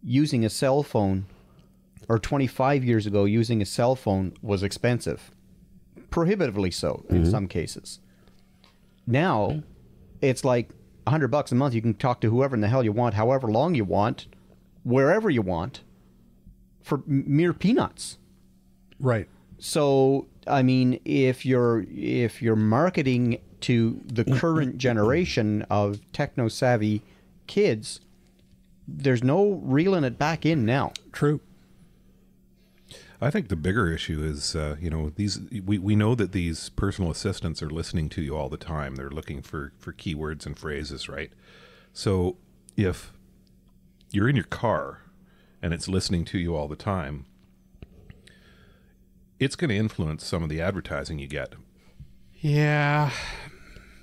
using a cell phone, or 25 years ago, using a cell phone was expensive. Prohibitively so in some cases. Now, it's like $100 a month. You can talk to whoever in the hell you want, however long you want, wherever you want, for mere peanuts. Right. So, I mean, if you're marketing to the current generation of techno-savvy kids, there's no reeling it back in now. True. I think the bigger issue is, you know, we know that these personal assistants are listening to you all the time. They're looking for keywords and phrases, right? So if you're in your car and it's listening to you all the time, it's going to influence some of the advertising you get. Yeah.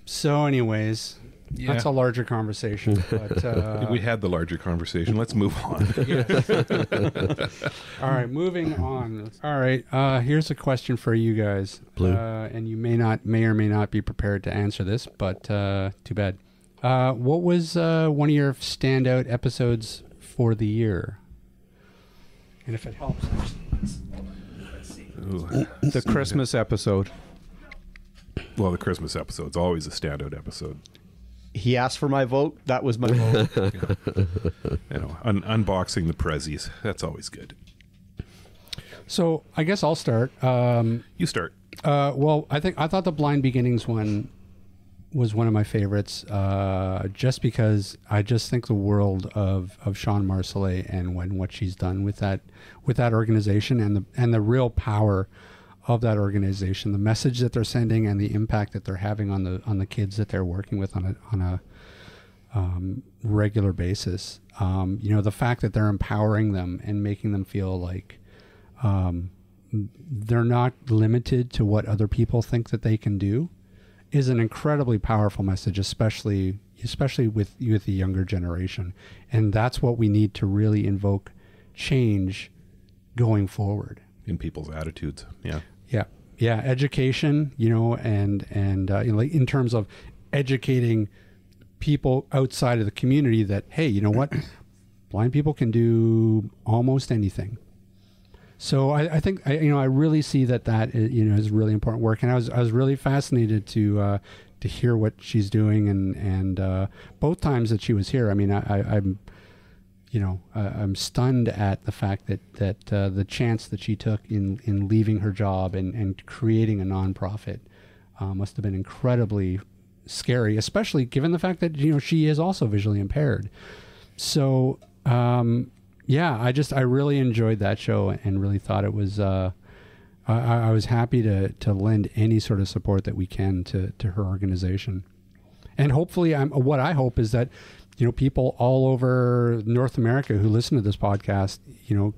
So anyways, that's a larger conversation. But, We had the larger conversation. Let's move on. all right, moving on. All right, here's a question for you guys. Blue. And you may or may not be prepared to answer this, but too bad. What was one of your standout episodes for the year? And if it helps, let's see. Ooh. The Christmas episode. Well, the Christmas episode's always a standout episode. He asked for my vote. That was my vote. You know, unboxing the prezzies. That's always good. So I guess I'll start. You start. Well, I thought the Blind Beginnings one was one of my favorites, just because I just think the world of Sean Marcellet and what she's done with that organization and the real power that organization, the message that they're sending, and the impact that they're having on the kids that they're working with on a regular basis. The fact that they're empowering them and making them feel like they're not limited to what other people think that they can do is an incredibly powerful message, especially with the younger generation. And that's what we need to really invoke change going forward in people's attitudes. Yeah, education, and like in terms of educating people outside of the community that, hey, you know what, blind people can do almost anything. So I think I really see that is really important work, and I was really fascinated to hear what she's doing, and both times that she was here, I mean, I'm stunned at the fact that the chance that she took in leaving her job and creating a nonprofit must have been incredibly scary, especially given the fact that she is also visually impaired. So I really enjoyed that show and really thought it was. I was happy to lend any sort of support that we can to her organization, and hopefully, what I hope is that people all over North America who listen to this podcast,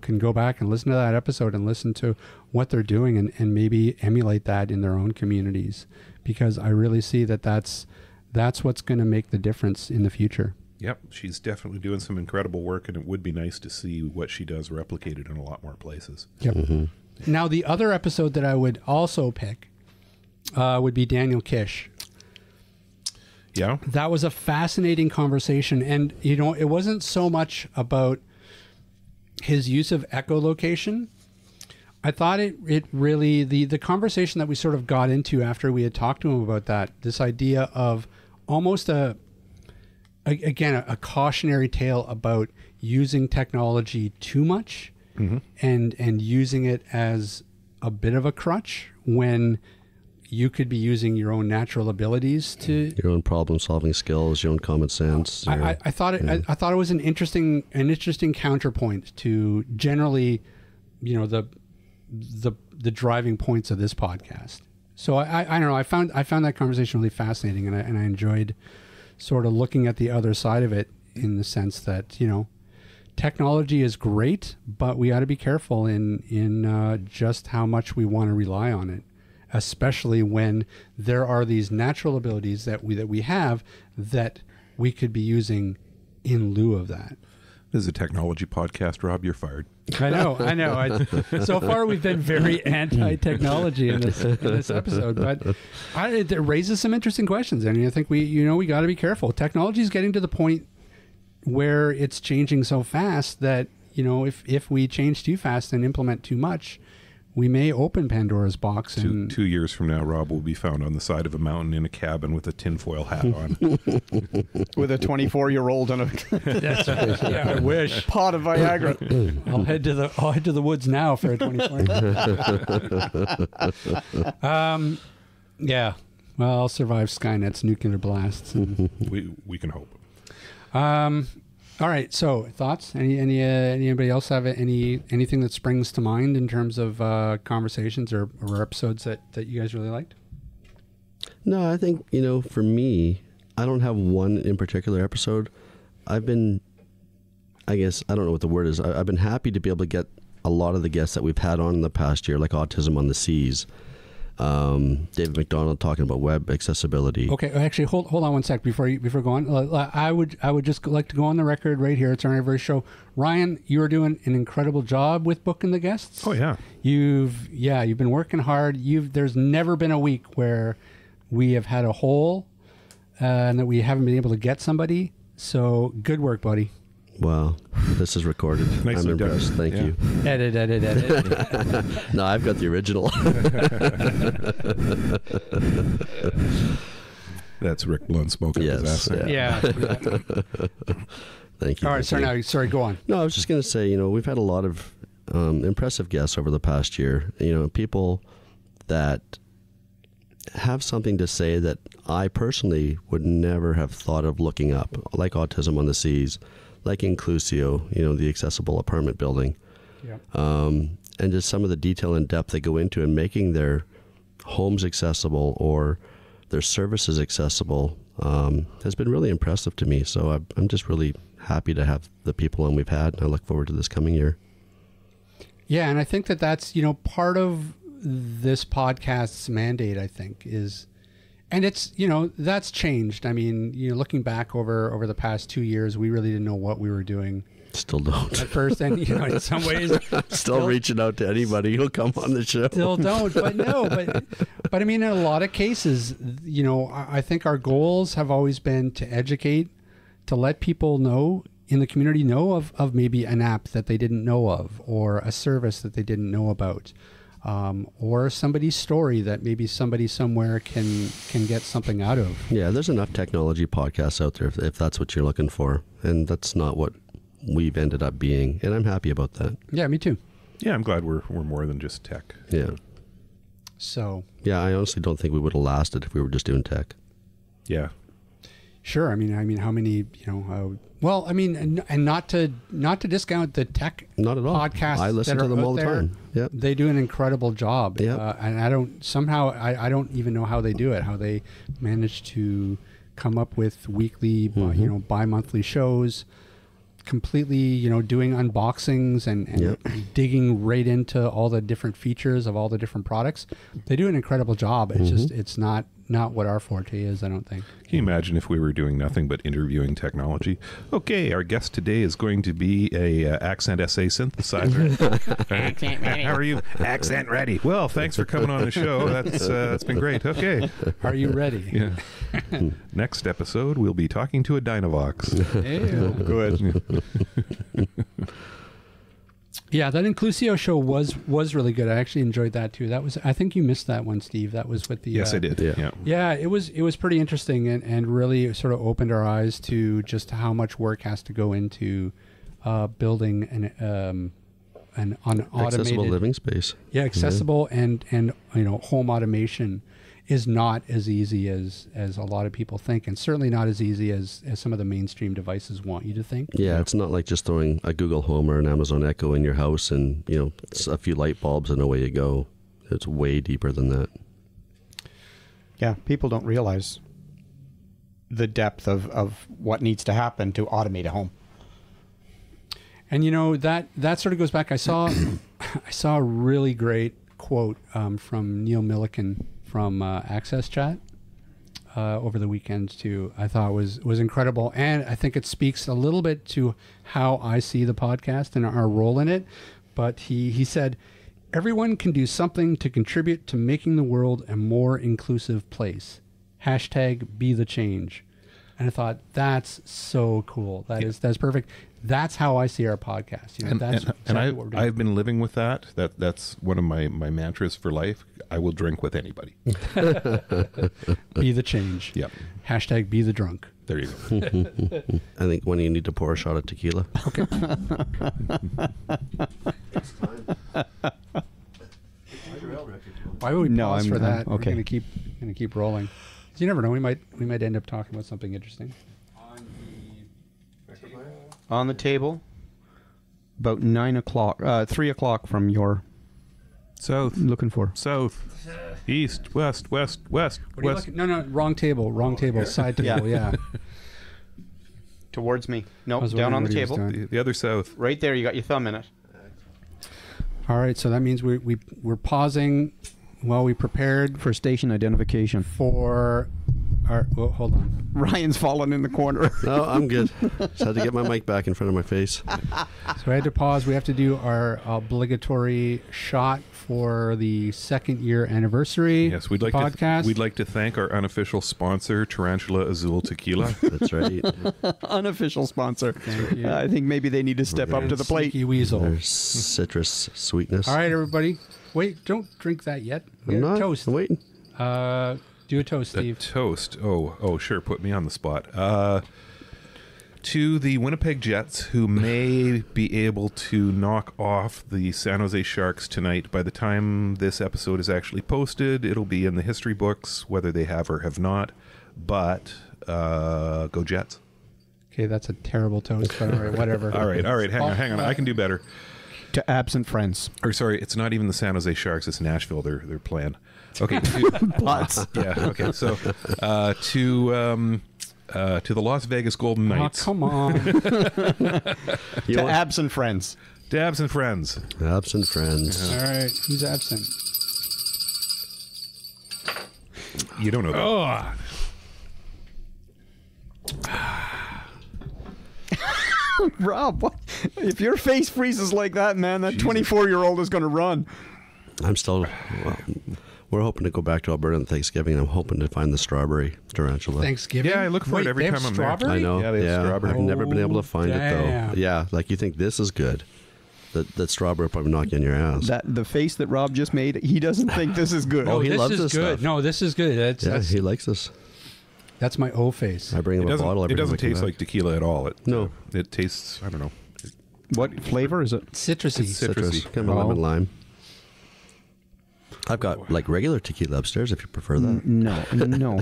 can go back and listen to that episode and listen to what they're doing and maybe emulate that in their own communities, because I really see that's what's going to make the difference in the future. Yep, she's definitely doing some incredible work, and it would be nice to see what she does replicated in a lot more places. Yep. Mm-hmm. Now, the other episode that I would also pick would be Daniel Kish. Yeah. That was a fascinating conversation. And, it wasn't so much about his use of echolocation. I thought it really, the conversation that we sort of got into after we had talked to him about that, this idea of almost a cautionary tale about using technology too much, mm-hmm. and using it as a bit of a crutch when you could be using your own natural abilities to your own problem-solving skills, your own common sense. I thought it was an interesting counterpoint to generally, the driving points of this podcast. So I don't know. I found that conversation really fascinating, and I enjoyed sort of looking at the other side of it, in the sense that technology is great, but we ought to be careful in just how much we want to rely on it, especially when there are these natural abilities that we have that we could be using in lieu of that. This is a technology podcast, Rob. You're fired. I know. So far, we've been very anti-technology in this episode, but it raises some interesting questions, and I think we got to be careful. Technology is getting to the point where it's changing so fast that if we change too fast and implement too much, we may open Pandora's box. And 2 years from now, Rob will be found on the side of a mountain in a cabin with a tinfoil hat on, with a 24-year-old and a That's right. Yeah, I wish pot of Viagra. I'll head to the woods now for a 24. Yeah. Well, I'll survive Skynet's nuclear blasts. And we can hope. All right. So, thoughts? Anybody else have anything that springs to mind in terms of conversations or episodes that you guys really liked? No, I think for me, I don't have one in particular episode. I've been, I guess, I don't know what the word is. I've been happy to be able to get a lot of the guests that we've had on in the past year, like Autism on the Seas. David McDonald talking about web accessibility. Okay, actually, hold on one sec before you go on. I would just like to go on the record right here. It's our anniversary show. Ryan, you are doing an incredible job with booking the guests. Oh yeah, you've been working hard. There's never been a week where we have had a hole and that we haven't been able to get somebody. So good work, buddy. Wow, this is recorded. I'm impressed. Thank you. Edit. No, I've got the original. That's Rick Blunt smoking his ass. Yeah. Thank you. All right, sorry, go on. No, I was just going to say, we've had a lot of impressive guests over the past year. People that have something to say that I personally would never have thought of looking up, like Autism on the Seas, like Inclusio, the accessible apartment building. Yep. and just some of the detail and depth they go into in making their homes accessible or their services accessible has been really impressive to me. So I'm just really happy to have the people on we've had, and I look forward to this coming year. Yeah, and I think that's, part of this podcast's mandate, I think, is, and it's, that's changed. I mean, looking back over the past 2 years, we really didn't know what we were doing. Still don't. At first, and, in some ways... still reaching out to anybody who'll come on the show. Still don't, but I mean, in a lot of cases, I think our goals have always been to educate, to let people know in the community of maybe an app that they didn't know of, or a service that they didn't know about, or somebody's story that maybe somebody somewhere can get something out of. Yeah, there's enough technology podcasts out there if that's what you're looking for, and that's not what we've ended up being, and I'm happy about that. Yeah, me too. Yeah, I'm glad we're more than just tech. Yeah. So. Yeah, I honestly don't think we would have lasted if we were just doing tech. Yeah. Sure. I mean, how many? Well, I mean, and not to discount the tech. Not at all. Podcasts. I listen that to them all the there. time. Yeah. They do an incredible job. Yeah. And I don't even know how they do it. How they manage to come up with weekly, bi-monthly shows. Completely, doing unboxings and digging right into all the different features of all the different products. They do an incredible job. It's just, it's not what our forte is, I don't think. Can you imagine if we were doing nothing but interviewing technology? Okay, our guest today is going to be a accent essay synthesizer. Accent ready. How are you? Accent ready. Well, thanks for coming on the show. That's been great. Okay. Are you ready? Yeah. Next episode, we'll be talking to a Dynavox. Ew. Good. Yeah, that Inclusio show was really good. I actually enjoyed that too. I think you missed that one, Steve. That was with the Yes, I did. Yeah. Yeah, it was pretty interesting and really sort of opened our eyes to just how much work has to go into building an automated accessible living space. Yeah, accessible and home automation is not as easy as a lot of people think, and certainly not as easy as some of the mainstream devices want you to think. Yeah, it's not like just throwing a Google Home or an Amazon Echo in your house and, it's a few light bulbs and away you go. It's way deeper than that. Yeah, people don't realize the depth of what needs to happen to automate a home. And that sort of goes back. I saw a really great quote from Neil Milliken from Access Chat over the weekend too. I thought was incredible, and I think it speaks a little bit to how I see the podcast and our role in it. But he said, everyone can do something to contribute to making the world a more inclusive place. #be the change. And I thought, that's so cool. That's perfect. That's how I see our podcast. That's exactly what we're doing. I've been living with that. That's one of my mantras for life. I will drink with anybody. Be the change. Yep. #be the drunk. There you go. I think when you need to pour a shot of tequila. Okay. Why would we pause for that? Okay. We're gonna keep rolling. You never know. We might end up talking about something interesting. On the table, about 9 o'clock, 3 o'clock from your South. looking for. South. East. West. West. West. What are you looking? No, wrong table. Wrong table. Side table. Yeah. Towards me. No, I was down on the wondering what he was table. doing. The other south. Right there, you got your thumb in it. All right. So that means we're pausing while we prepared For station identification. for our. Well, hold on. Ryan's fallen in the corner. No, I'm good. Just had to get my mic back in front of my face. So we had to pause. We have to do our obligatory shot for the 2nd year anniversary. Yes, we'd like podcast. we'd like to thank our unofficial sponsor, Tarantula Azul Tequila. That's right. Unofficial sponsor. Thank you. I think maybe they need to step up to the plate. Sneaky Weasel. There's citrus sweetness. All right, everybody. Wait, don't drink that yet. We I'm got a not. toast. I'm waiting. Do a toast, A Steve. toast. Oh, sure. Put me on the spot. To the Winnipeg Jets, who may be able to knock off the San Jose Sharks tonight. By the time this episode is actually posted, it'll be in the history books, whether they have or have not. But go Jets. Okay, that's a terrible toast, but all right, whatever. All right. Hang on. I can do better. To absent friends. Or sorry, it's not even the San Jose Sharks. It's Nashville. They're playing. Okay. Butts. Yeah. Okay. So to the Las Vegas Golden Knights. Oh, come on. To absent friends. To absent friends. Absent friends. All right. Who's absent? You don't know that. Oh. Rob, what? If your face freezes like that, man, that 24-year-old is going to run. I'm still. Well, we're hoping to go back to Alberta on Thanksgiving. I'm hoping to find the strawberry tarantula. Thanksgiving? Yeah, I look for it every they have time I'm there. strawberry? I know. Yeah, they have strawberry. I've never been able to find it damn. though. Yeah, like you think this is good. That strawberry will probably knock you in your ass. The face that Rob just made, he doesn't think this is good. Oh, he this loves is this good. stuff. No, this is good. Yeah, he likes this. That's my O face. I bring him a bottle. It doesn't taste back. like tequila at all. No. It tastes, I don't know. What flavor is it? Citrusy. It's citrusy. Kind of lemon lime. I've got like regular tequila upstairs if you prefer that. No.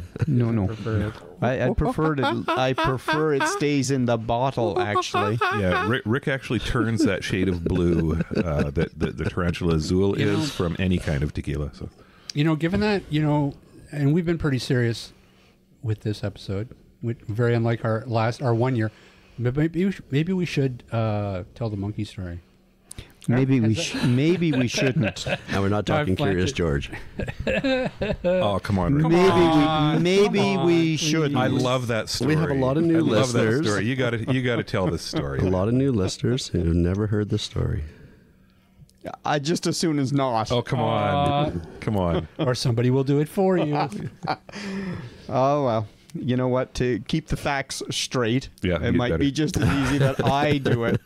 I prefer it stays in the bottle, actually. Yeah, Rick actually turns that shade of blue that the Tarantula Azul is from any kind of tequila. So, Given that, and we've been pretty serious with this episode, very unlike our 1 year, but maybe we should tell the monkey story. Maybe we shouldn't. And we're not talking I've Curious planted- George. oh, come on, Rick. Maybe we should. I love that story. We have a lot of new I love that listeners. story. You got to tell this story. A lot of new listeners who have never heard the story. I just as soon as not. Oh, come on. Come on. Or somebody will do it for you. Oh, well. You know what? To keep the facts straight, Yeah, it you might better. be just as easy that I do it.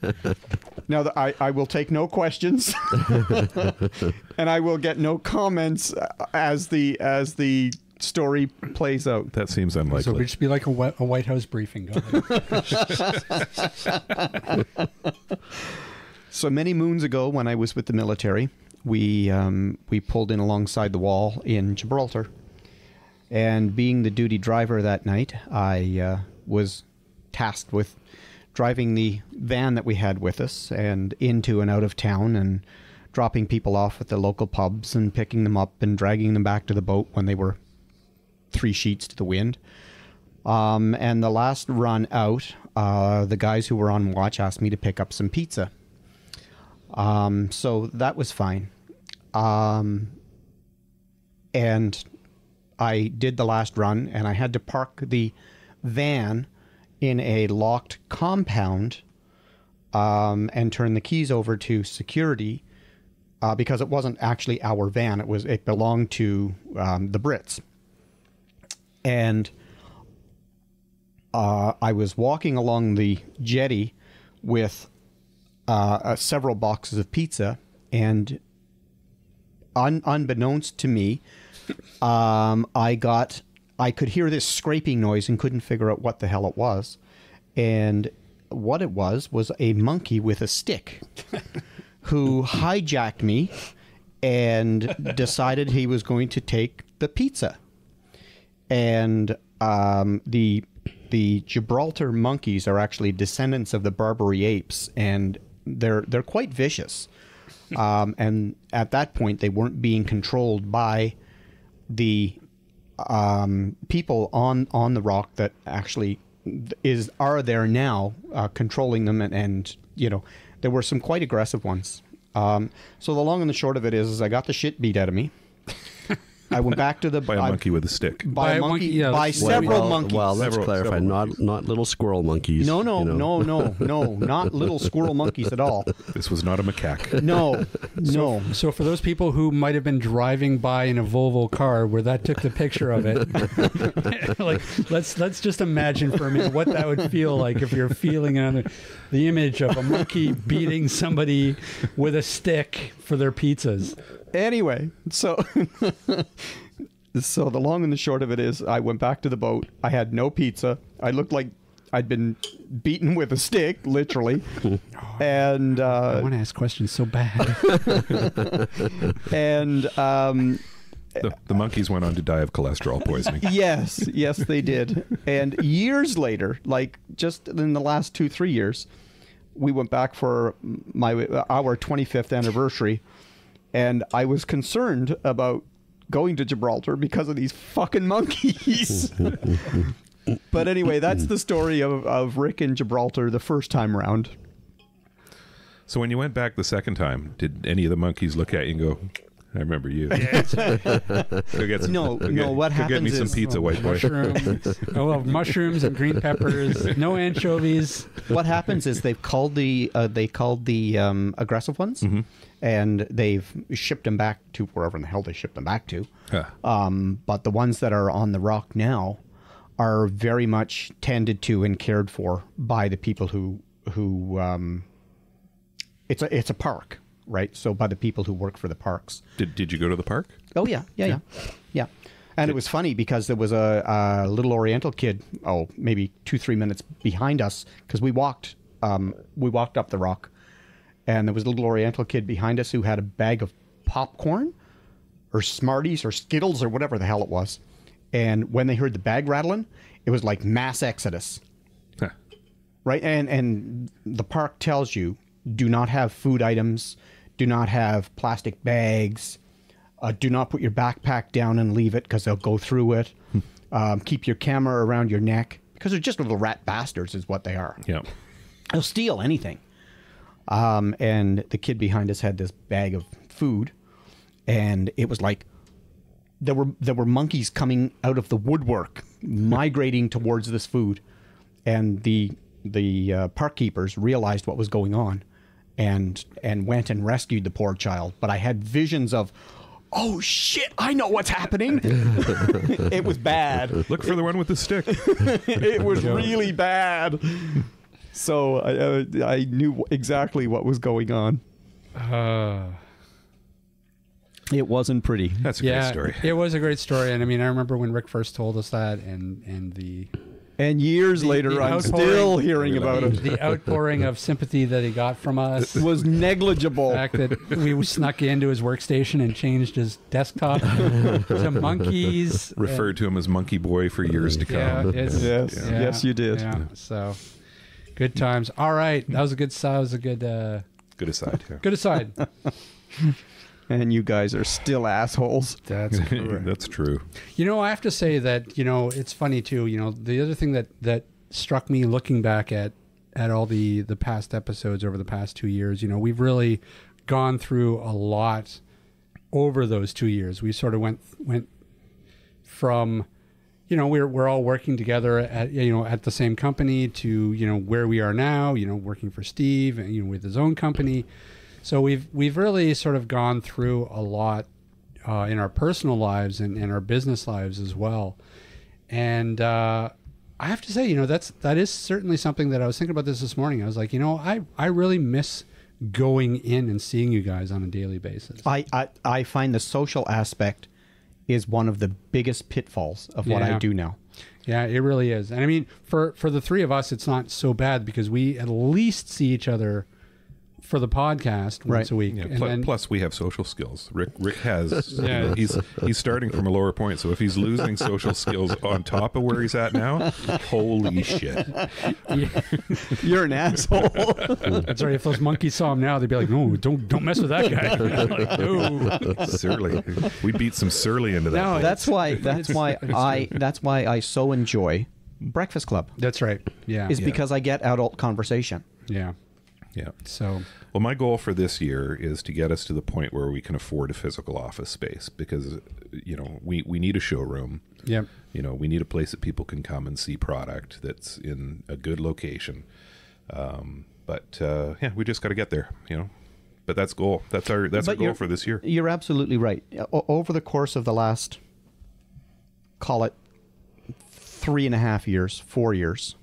Now, I will take no questions, and I will get no comments as the story plays out. That seems unlikely. So we just be like a White House briefing. Go ahead. So many moons ago, when I was with the military, we pulled in alongside the wall in Gibraltar. And being the duty driver that night, I was tasked with driving the van that we had with us and into and out of town and dropping people off at the local pubs and picking them up and dragging them back to the boat when they were 3 sheets to the wind. And the last run out, the guys who were on watch asked me to pick up some pizza. So that was fine. And I did the last run, and I had to park the van in a locked compound and turn the keys over to security because it wasn't actually our van. It belonged to the Brits. And I was walking along the jetty with several boxes of pizza, and unbeknownst to me, I could hear this scraping noise and couldn't figure out what the hell it was. And what it was a monkey with a stick who hijacked me and decided he was going to take the pizza. And the Gibraltar monkeys are actually descendants of the Barbary apes, and they're quite vicious. And at that point, they weren't being controlled by the people on the rock that actually are there now, controlling them, and there were some quite aggressive ones. So the long and the short of it is I got the shit beat out of me. I went back to the By a monkey with a stick. by several monkeys. Well, let's Several clarify. monkeys. Not little squirrel monkeys. No, not little squirrel monkeys at all. This was not a macaque. No. So for those people who might have been driving by in a Volvo car where that took the picture of it, like let's just imagine for a minute what that would feel like if you're feeling on the image of a monkey beating somebody with a stick for their pizzas. Anyway, so the long and the short of it is I went back to the boat. I had no pizza. I looked like I'd been beaten with a stick, literally. And I want to ask questions so bad. and The monkeys went on to die of cholesterol poisoning. yes, they did. And years later, like just in the last 2-3 years, we went back for our 25th anniversary, and I was concerned about going to Gibraltar because of these fucking monkeys. But anyway, that's the story of Rick in Gibraltar the first time around. So when you went back the second time, did any of the monkeys look at you and go, I remember you? What get me some pizza, white boy. Mushrooms. I love mushrooms and green peppers. No anchovies. What happens is they've called the aggressive ones, and they've shipped them back to wherever in the hell they shipped them back to. But the ones that are on the rock now are very much tended to and cared for by the people who it's a park. Right, so by the people who work for the parks. Did you go to the park? Oh yeah. And it was funny because there was a little Oriental kid, maybe 2-3 minutes behind us, because we walked up the rock, and there was a little Oriental kid behind us who had a bag of popcorn, or Smarties, or Skittles, or whatever the hell it was. And when they heard the bag rattling, it was like mass exodus. Huh. Right, and the park tells you, do not have food items. Do not have plastic bags. Do not put your backpack down and leave it because they'll go through it. Keep your camera around your neck because they're just little rat bastards is what they are. Yeah. They'll steal anything. And the kid behind us had this bag of food, and it was like there were monkeys coming out of the woodwork, migrating towards this food. And the park keepers realized what was going on. And went and rescued the poor child. But I had visions of, oh shit, I know what's happening. It was bad. Look for the one with the stick. It was really bad. So I knew exactly what was going on. It wasn't pretty. That's a great story. It was a great story. And I mean, I remember when Rick first told us that, and years later, I'm still hearing about it. The outpouring of sympathy that he got from us was negligible. The fact that we snuck into his workstation and changed his desktop to monkeys. Referred to him as Monkey Boy for years to come. Yes, you did. Yeah, so good times. All right, that was a good. Good aside. Yeah. Good aside. And you guys are still assholes. That's correct. That's true. You know, I have to say that, it's funny too. The other thing that struck me looking back at all the past episodes over the past 2 years, we've really gone through a lot over those 2 years. We sort of went from, we're all working together at the same company to, where we are now, working for Steve and, with his own company. So we've really sort of gone through a lot in our personal lives and our business lives as well. And I have to say, that is certainly something that I was thinking about this morning. I was like, I really miss going in and seeing you guys on a daily basis. I find the social aspect is one of the biggest pitfalls of what I do now. Yeah, it really is. And I mean, for the three of us, it's not so bad because we at least see each other for the podcast once a week. Yeah, plus we have social skills. Rick has he's starting from a lower point, so if he's losing social skills on top of where he's at now, holy shit. You're an asshole. That's right. If those monkeys saw him now, they'd be like, no, don't mess with that guy. Like, no. Surly. We beat some surly into that. No, that's why I so enjoy Breakfast Club. That's right. Yeah. Is because I get adult conversation. Yeah. Yeah. So, well, my goal for this year is to get us to the point where we can afford a physical office space because, we need a showroom. Yep. We need a place that people can come and see product that's in a good location. But we just got to get there, But that's goal. That's our goal for this year. You're absolutely right. Over the course of the last, call it 3.5 years, 4 years,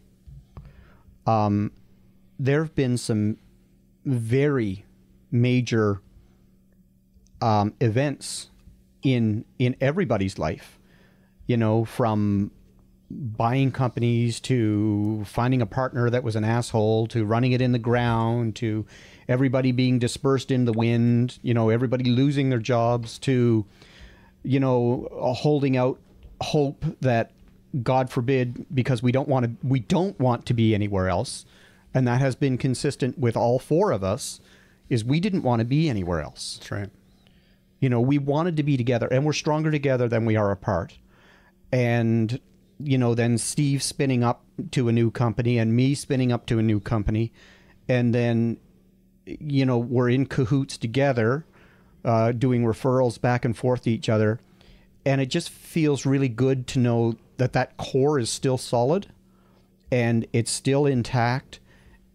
there have been some very major events in everybody's life, from buying companies to finding a partner that was an asshole to running it in the ground to everybody being dispersed in the wind, everybody losing their jobs to, holding out hope that, God forbid, because we don't want to be anywhere else, and that has been consistent with all four of us, is we didn't want to be anywhere else. That's right. You know, we wanted to be together, and we're stronger together than we are apart. And, you know, then Steve spinning up to a new company and me spinning up to a new company. And then, you know, we're in cahoots together, doing referrals back and forth to each other. And it just feels really good to know that that core is still solid and it's still intact.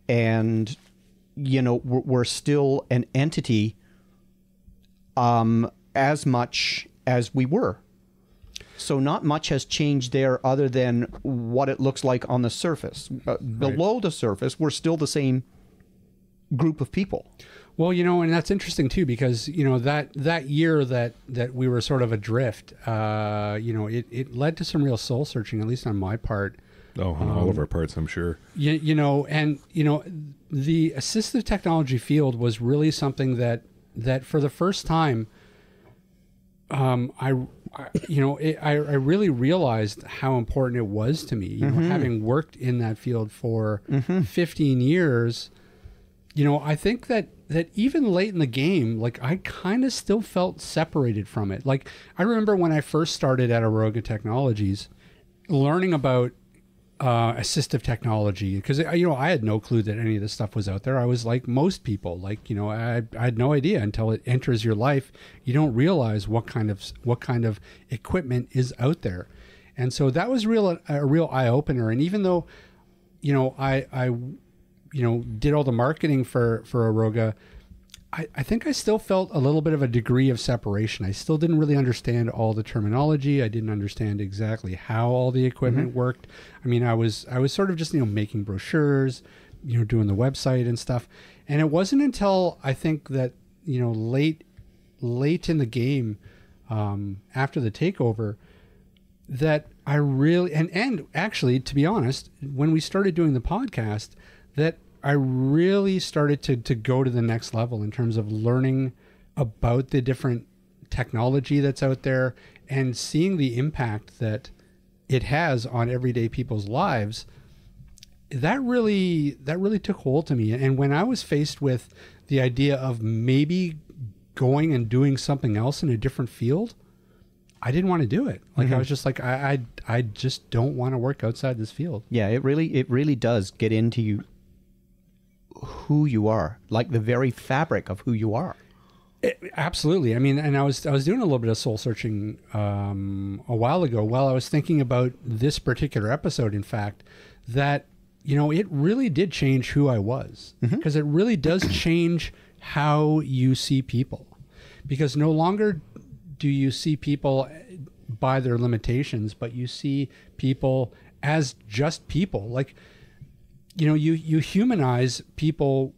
And, you know, we're still an entity as much as we were. So not much has changed there other than what it looks like on the surface. Below the surface, we're still the same group of people. Well, you know, and that's interesting too, because, you know, that year that we were sort of adrift, you know, it led to some real soul searching, at least on my part. Oh, on all of our parts, I'm sure. You know, and, you know, the assistive technology field was really something that for the first time, I really realized how important it was to me. You know, having worked in that field for 15 years, you know, I think that even late in the game, like, I kind of still felt separated from it. Like, I remember when I first started at Aroga Technologies, learning about assistive technology, because, you know, I had no clue that any of this stuff was out there. I was like most people, like, you know, I had no idea until it enters your life. You don't realize what kind of equipment is out there. And so that was a real eye opener. And even though, you know, I you know, did all the marketing for Aroga, I think I still felt a little bit of a degree of separation. I still didn't really understand all the terminology. I didn't understand exactly how all the equipment worked. I mean, I was sort of just, you know, making brochures, you know, doing the website and stuff. And it wasn't until I think that, you know, late in the game, after the takeover, that I really, and actually, to be honest, when we started doing the podcast, that I really started to go to the next level in terms of learning about the different technology that's out there and seeing the impact that it has on everyday people's lives. That really took hold to me. And when I was faced with the idea of maybe going and doing something else in a different field, I didn't want to do it. Like, I was just like, I just don't want to work outside this field. Yeah, it really does get into you, who you are, like the very fabric of who you are. Absolutely. I mean, and I was doing a little bit of soul searching a while ago while I was thinking about this particular episode, in fact, that, you know, it really did change who I was, because it really does change how you see people, because no longer do you see people by their limitations, but you see people as just people. Like, you know, you humanize people.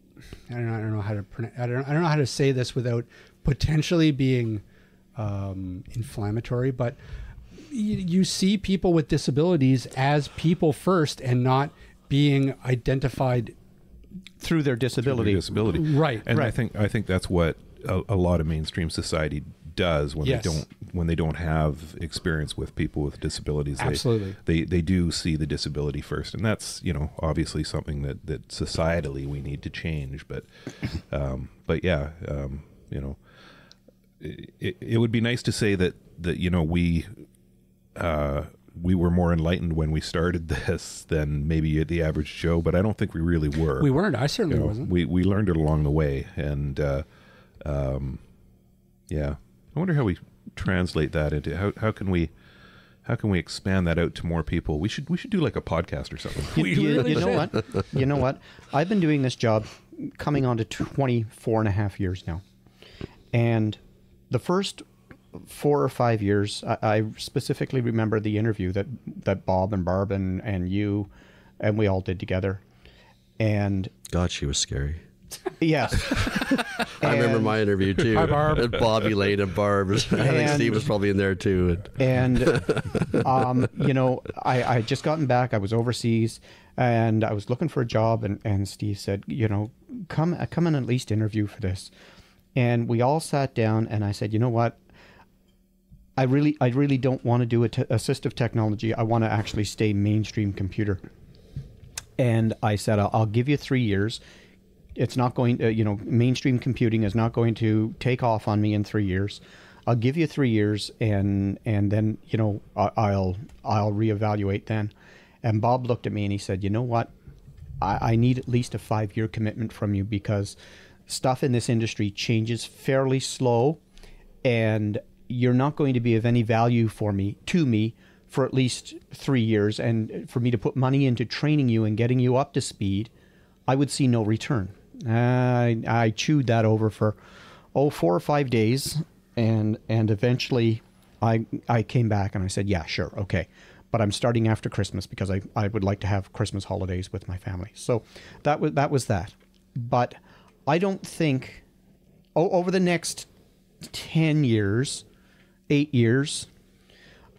I don't know how to say this without potentially being inflammatory, but you see people with disabilities as people first, and not being identified through their disability. Right. And right. I think that's what a lot of mainstream society does when they don't have experience with people with disabilities. Absolutely. They do see the disability first, and that's, you know, obviously something that societally we need to change. But yeah, you know, it would be nice to say that you know, we were more enlightened when we started this than maybe the average Joe, but I don't think we really were. We weren't. I certainly wasn't. We learned it along the way, and yeah. I wonder how we translate that into how can we expand that out to more people? We should do like a podcast or something. You know what? I've been doing this job coming on to 24 and a half years now. And the first 4 or 5 years, I specifically remember the interview that Bob and Barb and you and we all did together. And God, she was scary. Yes. I remember my interview too. Hi, Barb. And Bobby Lane and Barb. I think Steve was probably in there too. And you know, I had just gotten back. I was overseas, and I was looking for a job. And Steve said, you know, come and at least interview for this. And we all sat down, and I said, you know what? I really don't want to do assistive technology. I want to actually stay mainstream computer. And I said, I'll give you 3 years. It's not going to, mainstream computing is not going to take off on me in 3 years. I'll give you 3 years, and then, I'll reevaluate then. And Bob looked at me and he said, you know what? I need at least a 5-year commitment from you, because stuff in this industry changes fairly slow, and you're not going to be of any value to me for at least 3 years. And for me to put money into training you and getting you up to speed, I would see no return. I chewed that over for 4 or 5 days, and eventually I came back and I said, yeah, sure, okay, but I'm starting after Christmas because I would like to have Christmas holidays with my family. So that was that. But I don't think over the next 10 years, 8 years,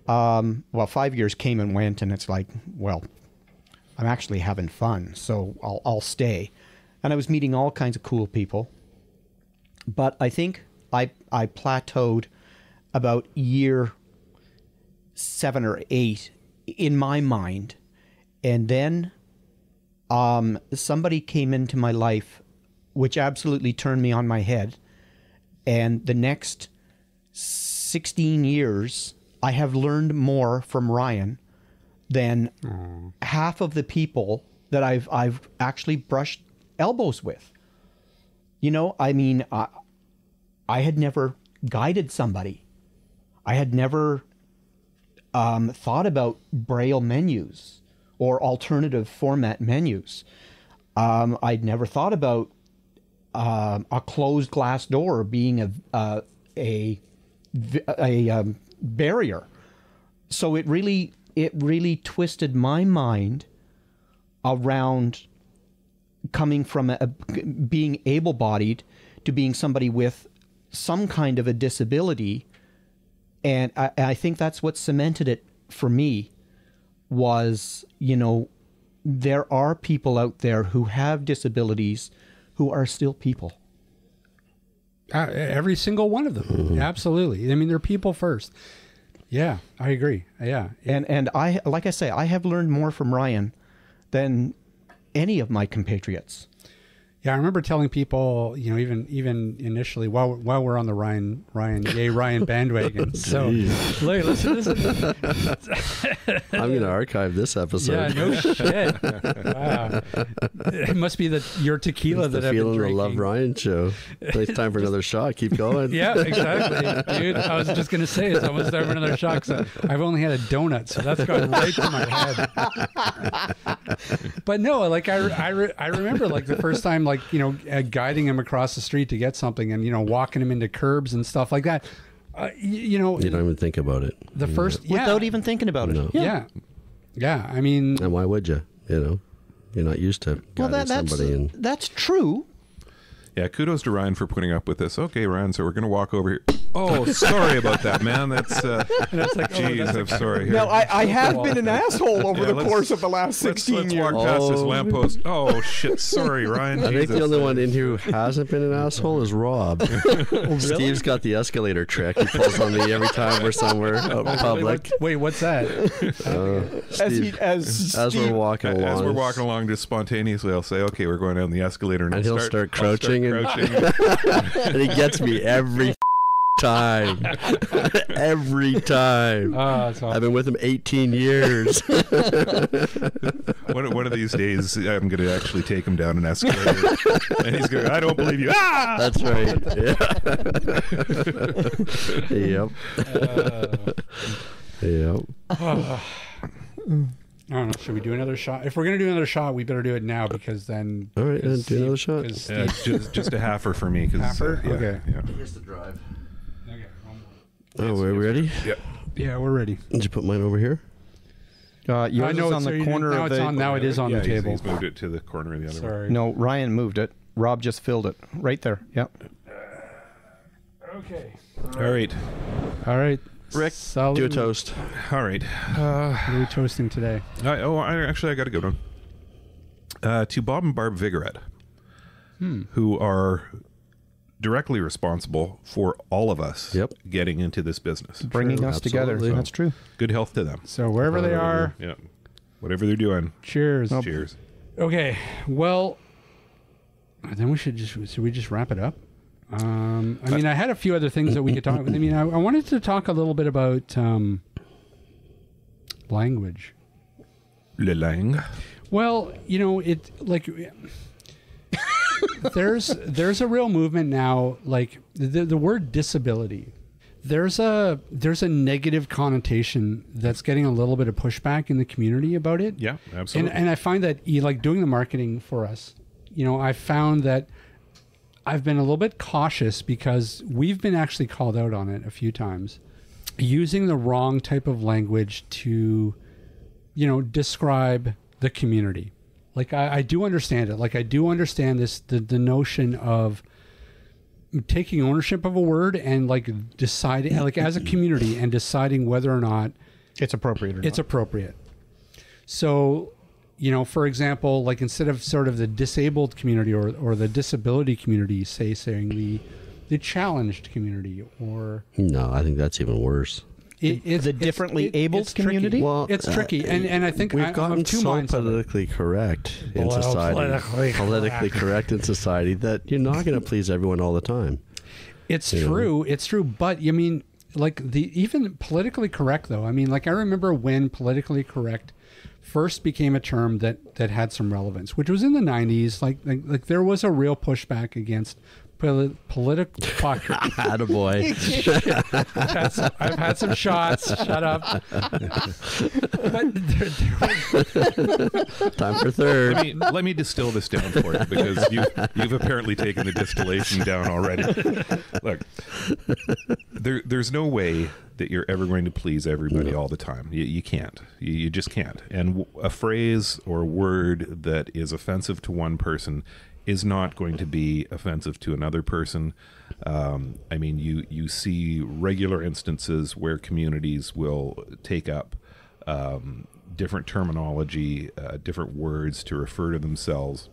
5 years came and went, and it's like, well, I'm actually having fun, so I'll stay. And I was meeting all kinds of cool people. But I think I plateaued about year 7 or 8 in my mind. And then somebody came into my life which absolutely turned me on my head. And the next 16 years, I have learned more from Ryan than half of the people that I've actually brushed elbows with. I had never guided somebody. I had never thought about Braille menus or alternative format menus. I'd never thought about a closed glass door being a barrier. So it really twisted my mind around coming from being able-bodied to being somebody with some kind of a disability. And I think that's what cemented it for me was, there are people out there who have disabilities who are still people. Every single one of them. Mm-hmm. Absolutely. I mean, they're people first. Yeah, I agree. Yeah. And I, like I say, I have learned more from Ryan than any of my compatriots. Yeah, I remember telling people, even initially while we're on the Ryan bandwagon. So, listen. I'm going to archive this episode. Yeah, no shit. Wow. It must be your tequila that I've been drinking. The Love Ryan show. It's time for another shot. Keep going. Yeah, exactly, dude. I was just going to say it's almost time for another shot. So I've only had a donut, so that's gone right to my head. But no, like I remember like the first time, like, guiding him across the street to get something and, walking him into curbs and stuff like that. You don't even think about it. The first, without even thinking about it. No. Yeah. I mean, and why would you? You're not used to guiding somebody. That's true. Yeah, kudos to Ryan for putting up with this. Okay, Ryan, so we're going to walk over here. Oh, sorry about that, man. That's, geez, I'm sorry. Here. Now, I have been an asshole over the course of the last 16 years. Let's walk past this lamppost. Oh, shit, sorry, Ryan. I think the only one in here who hasn't been an asshole is Rob. Really? Steve's got the escalator trick. He pulls on me every time we're somewhere out in public. Wait, what's that? As we're walking along. As we're walking along, just spontaneously, I'll say, okay, we're going down the escalator. And he'll start crouching. And he gets me every time. Every time. Oh, that's awesome. I've been with him 18 years. One of these days, I'm going to actually take him down an escalator. And he's going, I don't believe you. Ah! That's right. Yeah. Yep. I don't know. Should we do another shot? If we're going to do another shot, we better do it now because then... All right, then do another shot. Yeah, just a halfer for me. Halfer? Okay. Yeah. Here's the drive. Okay. Oh, we're ready? Yep. Yeah, we're ready. Did you put mine over here? Yours is on the corner of the... Now it is on the table. He's moved it to the corner of the other Sorry. one. No, Ryan moved it. Rob just filled it. Right there. Yep. Okay. All right. Rick, Do a toast. All right. what are we toasting today? I got a good one. To Bob and Barb Vigorette, who are directly responsible for all of us getting into this business. Bringing us together. So, that's true. Good health to them. So wherever they are, Yeah. Whatever they're doing. cheers. Cheers. Okay, well, then should we just wrap it up? I mean, I had a few other things that we could talk about. I mean, I wanted to talk a little bit about language. Le langue. Well, you know, it like there's a real movement now, like the word disability. There's a negative connotation that's getting a little bit of pushback in the community about it. Yeah, absolutely. And I find that like doing the marketing for us, you know, I found that I've been a little bit cautious because we've been actually called out on it a few times, using the wrong type of language to, you know, describe the community. Like I do understand it. Like I do understand the notion of taking ownership of a word and like deciding, like as a community, and deciding whether or not It's appropriate or it's not. appropriate. So, you know, for example, like instead of sort of the disabled community or the disability community, saying the challenged community, or No, I think that's even worse. it's the differently abled it's tricky. community? Well, It's tricky, and I think we've I'm gotten of two so minds of it. politically correct in Well, society. politically correct in society that you're not going to please everyone all the time. It's true. It's true. But I mean, like even politically correct though. I mean, like I remember when politically correct first became a term that had some relevance, which was in the 90s. Like there was a real pushback against political. Attaboy. I've had some shots. Shut up. But Time for third. Let me distill this down for you, because you've apparently taken the distillation down already. Look, there's no way that you're ever going to please everybody all the time. You can't. You just can't. And a phrase or word that is offensive to one person is not going to be offensive to another person. I mean, you see regular instances where communities will take up different terminology, different words to refer to themselves,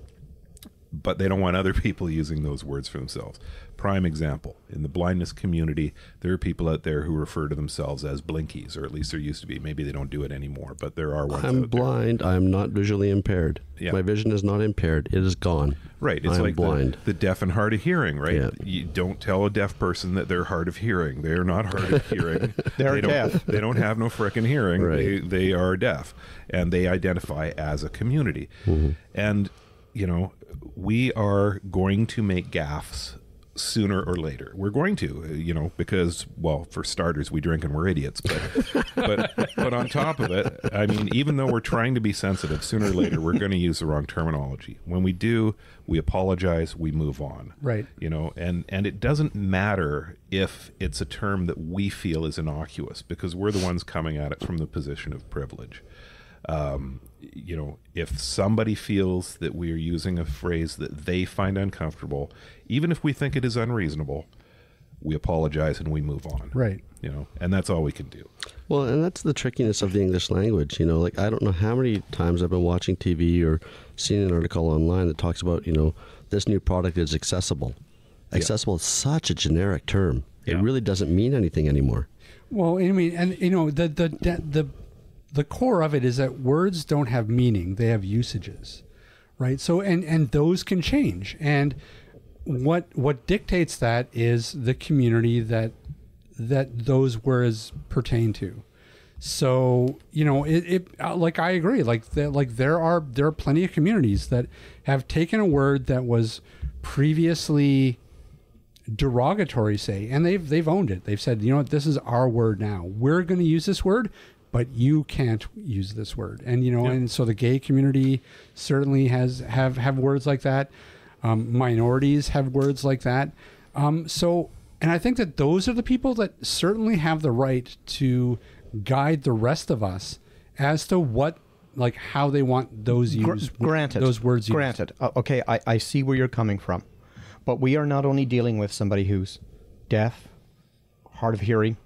but they don't want other people using those words for themselves. Prime example, in the blindness community, there are people out there who refer to themselves as blinkies, or at least there used to be. Maybe they don't do it anymore, but there are ones I'm out there. blind. I'm not visually impaired. Yeah. My vision is not impaired. It is gone. Right. It's I'm like blind. the deaf and hard of hearing, right? Yeah. You don't tell a deaf person that they're hard of hearing. They're not hard of hearing. They're They don't- deaf. They don't have no frickin' hearing. Right. They are deaf, and they identify as a community. Mm-hmm. And, you know, we are going to make gaffes sooner or later. We're going to, you know, because, well, for starters, we drink and we're idiots. But on top of it, I mean, even though we're trying to be sensitive, sooner or later, we're going to use the wrong terminology. When we do, we apologize, we move on. Right. You know, and it doesn't matter if it's a term that we feel is innocuous, because we're the ones coming at it from the position of privilege. You know, if somebody feels that we are using a phrase that they find uncomfortable, even if we think it is unreasonable, we apologize and we move on. right. You know, and that's all we can do. Well, and that's the trickiness of the English language. You know, like I don't know how many times I've been watching TV or seen an article online that talks about, you know, this new product is accessible. Yeah. Accessible is such a generic term. Yeah. It really doesn't mean anything anymore. Well, I mean, and you know, the core of it is that words don't have meaning; they have usages, right? So, and those can change. And what dictates that is the community that those words pertain to. So, you know, it like I agree. Like there are plenty of communities that have taken a word that was previously derogatory, say, and they've owned it. They've said, you know what, this is our word now. We're going to use this word, but you can't use this word. And, you know, and so the gay community certainly have words like that. Minorities have words like that. So, and I think that those are the people that certainly have the right to guide the rest of us as to what, like, how they want those used. Granted. Those words used. Granted. Okay, I see where you're coming from. But we are not only dealing with somebody who's deaf, hard of hearing,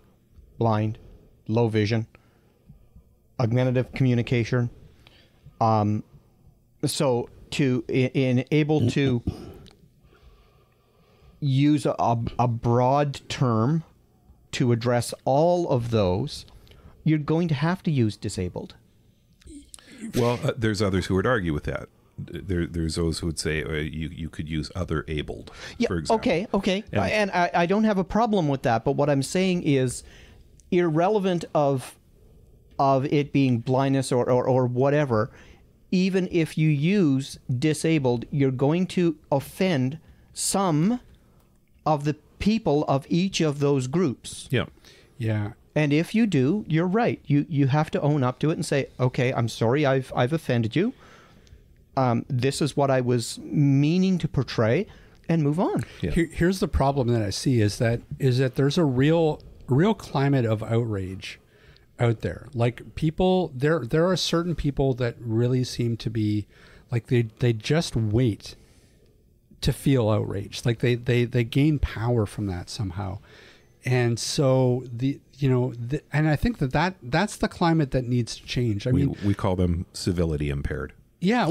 blind, low vision, augmentative communication. So to able to use a broad term to address all of those, you're going to have to use disabled. Well, there's others who would argue with that. there's those who would say you could use other abled, for example. Okay. And I don't have a problem with that. But what I'm saying is, irrelevant of it being blindness or whatever, even if you use disabled, you're going to offend some of the people of each of those groups. Yeah. Yeah. And if you do, you're right. You have to own up to it and say, okay, I'm sorry, I've offended you. This is what I was meaning to portray, and move on. Yeah. Here's the problem that I see is that there's a real climate of outrage out there. Like people, there are certain people that really seem to be like they just wait to feel outraged. Like they gain power from that somehow. And so and I think that's the climate that needs to change. I mean, we call them civility impaired. Yeah,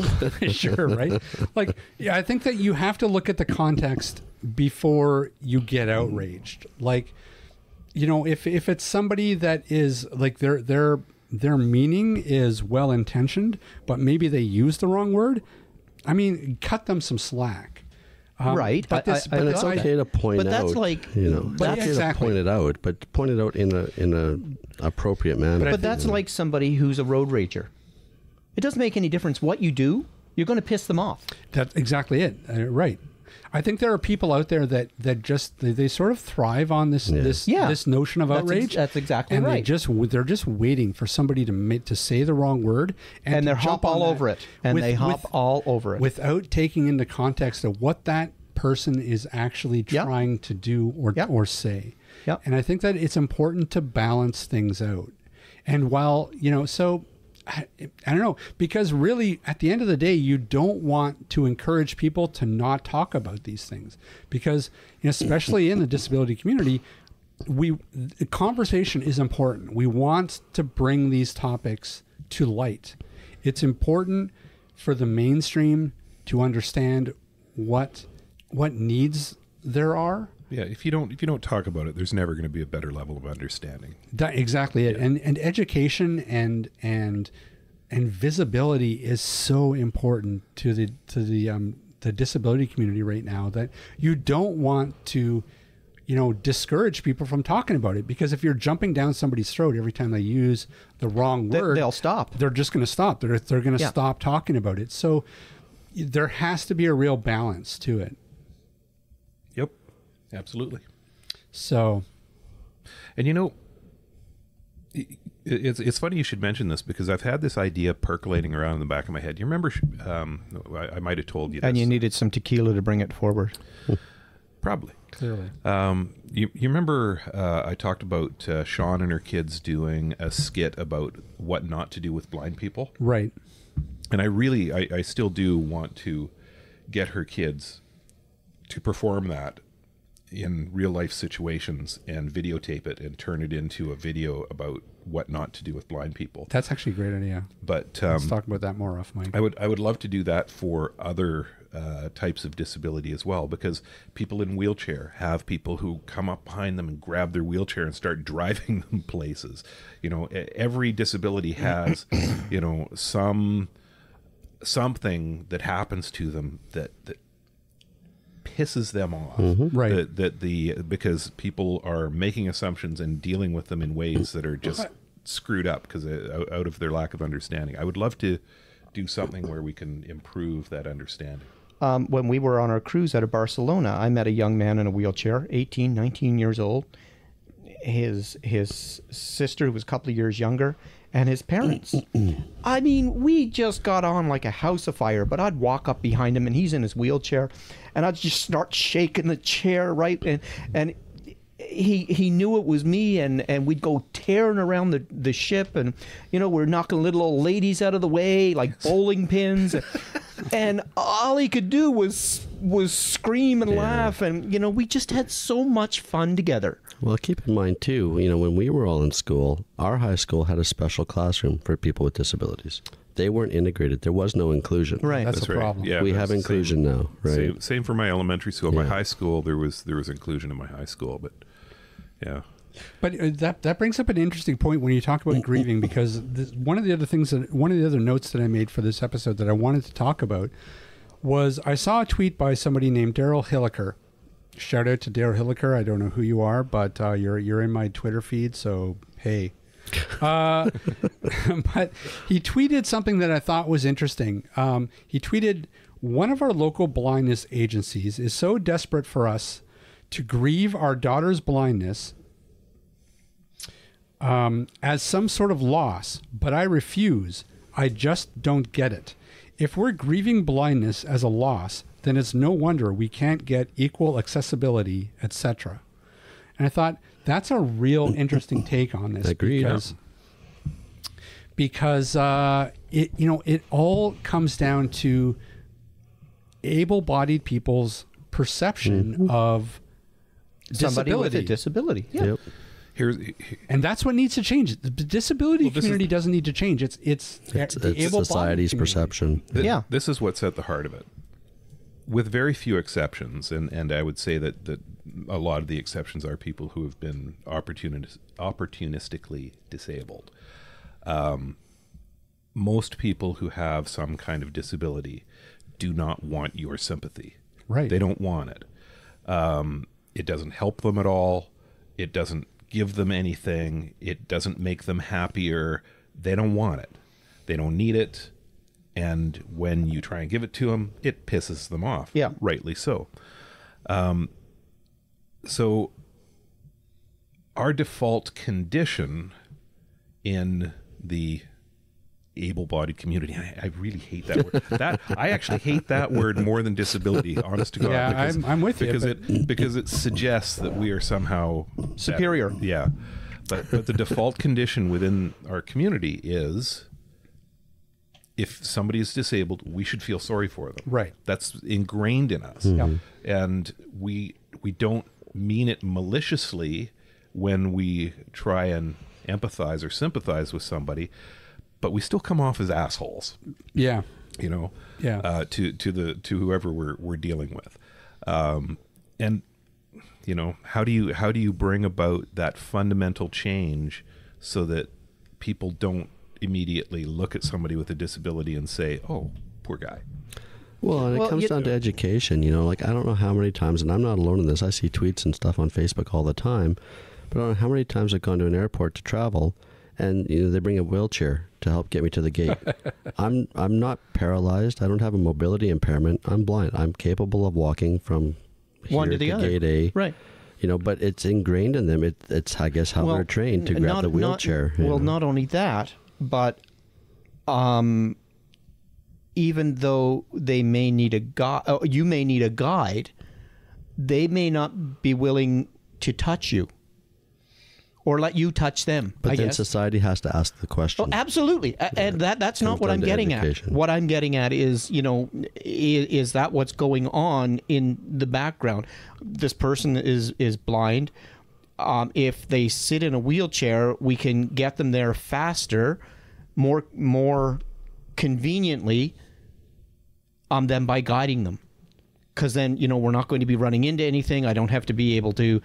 sure, right? Like, yeah, I think that you have to look at the context before you get outraged. Like, if it's somebody that is like their meaning is well intentioned, but maybe they use the wrong word. I mean, cut them some slack. Right. But it's okay to point out. But that's like, that's exactly. To point it out, but point it out in a appropriate manner. But that's like somebody who's a road rager. It doesn't make any difference what you do. You're going to piss them off. That's exactly it. Right. I think there are people out there that just they sort of thrive on this notion of outrage. That's exactly and right. They're just waiting for somebody to say the wrong word and they hop all over it. And they hop all over it without taking into context of what that person is actually trying to do or say. Yep. And I think that it's important to balance things out. And while so. I don't know, because really at the end of the day, you don't want to encourage people to not talk about these things, because especially in the disability community, the conversation is important. We want to bring these topics to light. It's important for the mainstream to understand what needs there are. Yeah, if you don't talk about it, there's never going to be a better level of understanding. Exactly it. And education and visibility is so important to the disability community right now, that you don't want to discourage people from talking about it, because if you're jumping down somebody's throat every time they use the wrong word, they'll stop. They're just going to stop. They're going to stop talking about it. So there has to be a real balance to it. Yep. Absolutely. So, and it's funny you should mention this, because I've had this idea percolating around in the back of my head. You remember, I might have told you this. And you needed some tequila to bring it forward. Probably. Clearly. You remember I talked about Chant and her kids doing a skit about what not to do with blind people? Right. And I still do want to get her kids to perform that in real life situations and videotape it and turn it into a video about what not to do with blind people. That's actually a great idea. But let's talk about that more off mic. I would love to do that for other types of disability as well, because people in wheelchair have people who come up behind them and grab their wheelchair and start driving them places. Every disability has something that happens to them that pisses them off. Mm-hmm. Right. Because people are making assumptions and dealing with them in ways that are just screwed up because out of their lack of understanding. I would love to do something where we can improve that understanding. When we were on our cruise out of Barcelona, I met a young man in a wheelchair, 18, 19 years old. His sister was a couple of years younger, and his parents. I mean, we just got on like a house of fire, but I'd walk up behind him and he's in his wheelchair and I'd just start shaking the chair, right? And he knew it was me, and we'd go tearing around the ship, and we're knocking little old ladies out of the way like bowling pins. And all he could do was scream and laugh, and we just had so much fun together. Well, keep in mind too, when we were all in school, our high school had a special classroom for people with disabilities. They weren't integrated. There was no inclusion. Right, that's a problem. Yeah, we have inclusion now. Right. Same for my elementary school. My high school, there was inclusion in my high school, but yeah. But that brings up an interesting point when you talk about grieving, because one of the other notes that I made for this episode that I wanted to talk about was I saw a tweet by somebody named Daryl Hilliker. Shout out to Daryl Hilliker. I don't know who you are, but you're in my Twitter feed, so hey. But he tweeted something that I thought was interesting. He tweeted, "One of our local blindness agencies is so desperate for us to grieve our daughter's blindness as some sort of loss, but I refuse. I just don't get it. If we're grieving blindness as a loss, then it's no wonder we can't get equal accessibility, etc." And I thought that's a real interesting take on this. Agreed. Because it all comes down to able-bodied people's perception of Somebody with a disability. disability. Yep. And that's what needs to change. The disability community doesn't need to change. It's society's perception. This is what's at the heart of it. With very few exceptions, and I would say that a lot of the exceptions are people who have been opportunistically disabled. Most people who have some kind of disability do not want your sympathy. Right. They don't want it. It doesn't help them at all. It doesn't give them anything. It doesn't make them happier. They don't want it. They don't need it. And when you try and give it to them, it pisses them off. Yeah. Rightly so. So our default condition in the able-bodied community, I really hate that word. I actually hate that word more than disability, honest to God. Yeah, because, I'm with you. Because it suggests that we are somehow Superior. better. Yeah. But the default condition within our community is, if somebody is disabled, we should feel sorry for them. Right. That's ingrained in us. Yep. And we don't mean it maliciously when we try and empathize or sympathize with somebody, but we still come off as assholes. Yeah. To whoever we're dealing with. And how do you bring about that fundamental change so that people don't immediately look at somebody with a disability and say, "Oh, poor guy"? Well, and it comes down to education. Like, I don't know how many times, and I'm not alone in this, I see tweets and stuff on Facebook all the time, but I don't know how many times I've gone to an airport to travel, and they bring a wheelchair to help get me to the gate. I'm not paralyzed. I don't have a mobility impairment. I'm blind. I'm capable of walking from One here to the other. gate A. Right. But it's ingrained in them. It's I guess how they're trained to grab the wheelchair. Not only that, but even though they may need a guide, you may need a guide, they may not be willing to touch you or let you touch them. But then society has to ask the question. Oh, absolutely. And that's not what I'm getting at. What I'm getting at is, is that what's going on in the background? This person is blind. If they sit in a wheelchair, we can get them there faster, more conveniently, than by guiding them. Because then, we're not going to be running into anything. I don't have to be able to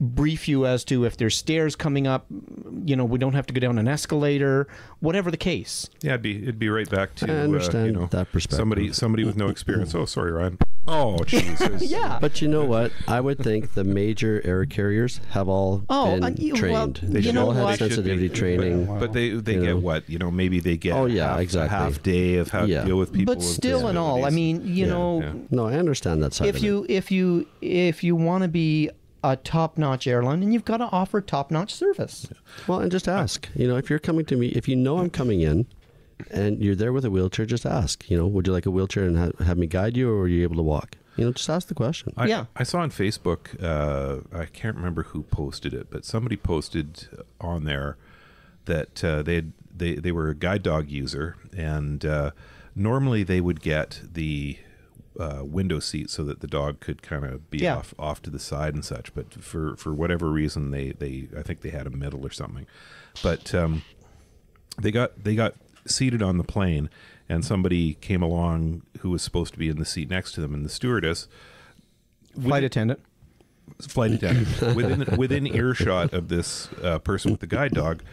brief you as to if there's stairs coming up. We don't have to go down an escalator, whatever the case. Yeah, it'd be right back to I understand that perspective. Somebody with no experience. Oh, sorry, Ryan. Oh, Jesus. Yeah. But you know what? I would think the major air carriers have all been trained. They should all have they should sensitivity be, training. But they get what? Maybe they get exactly. half day of how to deal with people. But with still and all, I mean, No, I understand that side of it. if you want to be a top-notch airline, and you've got to offer top-notch service. Well, and just ask. If you're coming to me, if I'm coming in, and you're there with a wheelchair, just ask. Would you like a wheelchair and have me guide you, or are you able to walk? Just ask the question. I saw on Facebook, I can't remember who posted it, but somebody posted on there that they were a guide dog user, and normally they would get the window seat so that the dog could kind of be off to the side and such. But for whatever reason, they I think they had a middle or something. But they got seated on the plane, and somebody came along who was supposed to be in the seat next to them, and the stewardess, Flight attendant. flight attendant within earshot of this person with the guide dog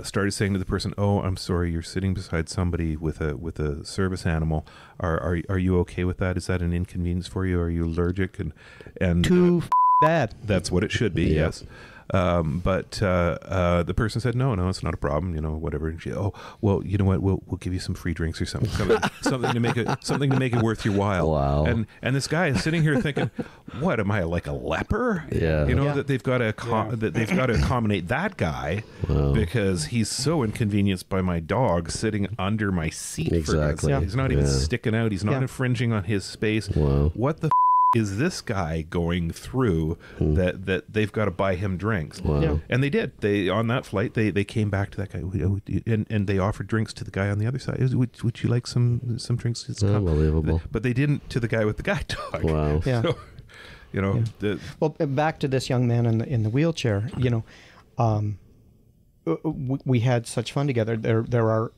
started saying to the person, "Oh, I'm sorry, you're sitting beside somebody with a service animal. Are you okay with that? Is that an inconvenience for you? Are you allergic?" And Too bad. that's what it should be. Yeah. Yes. But the person said, no, it's not a problem, whatever. And she, oh, well, you know what? We'll give you some free drinks or something to make it worth your while. Wow. And this guy is sitting here thinking, what am I, like a leper? Yeah. That they've got to accommodate that guy because he's so inconvenienced by my dog sitting under my seat. Exactly. He's not even Yeah. sticking out. He's not infringing on his space. Wow. What the is this guy going through that they've got to buy him drinks? Wow. Yeah. And they did. They on that flight they came back to that guy and they offered drinks to the guy on the other side. Would you like some drinks? Unbelievable. But they didn't to the guy with the guide dog. Wow. Yeah. So, Well, back to this young man in the wheelchair. We had such fun together. There are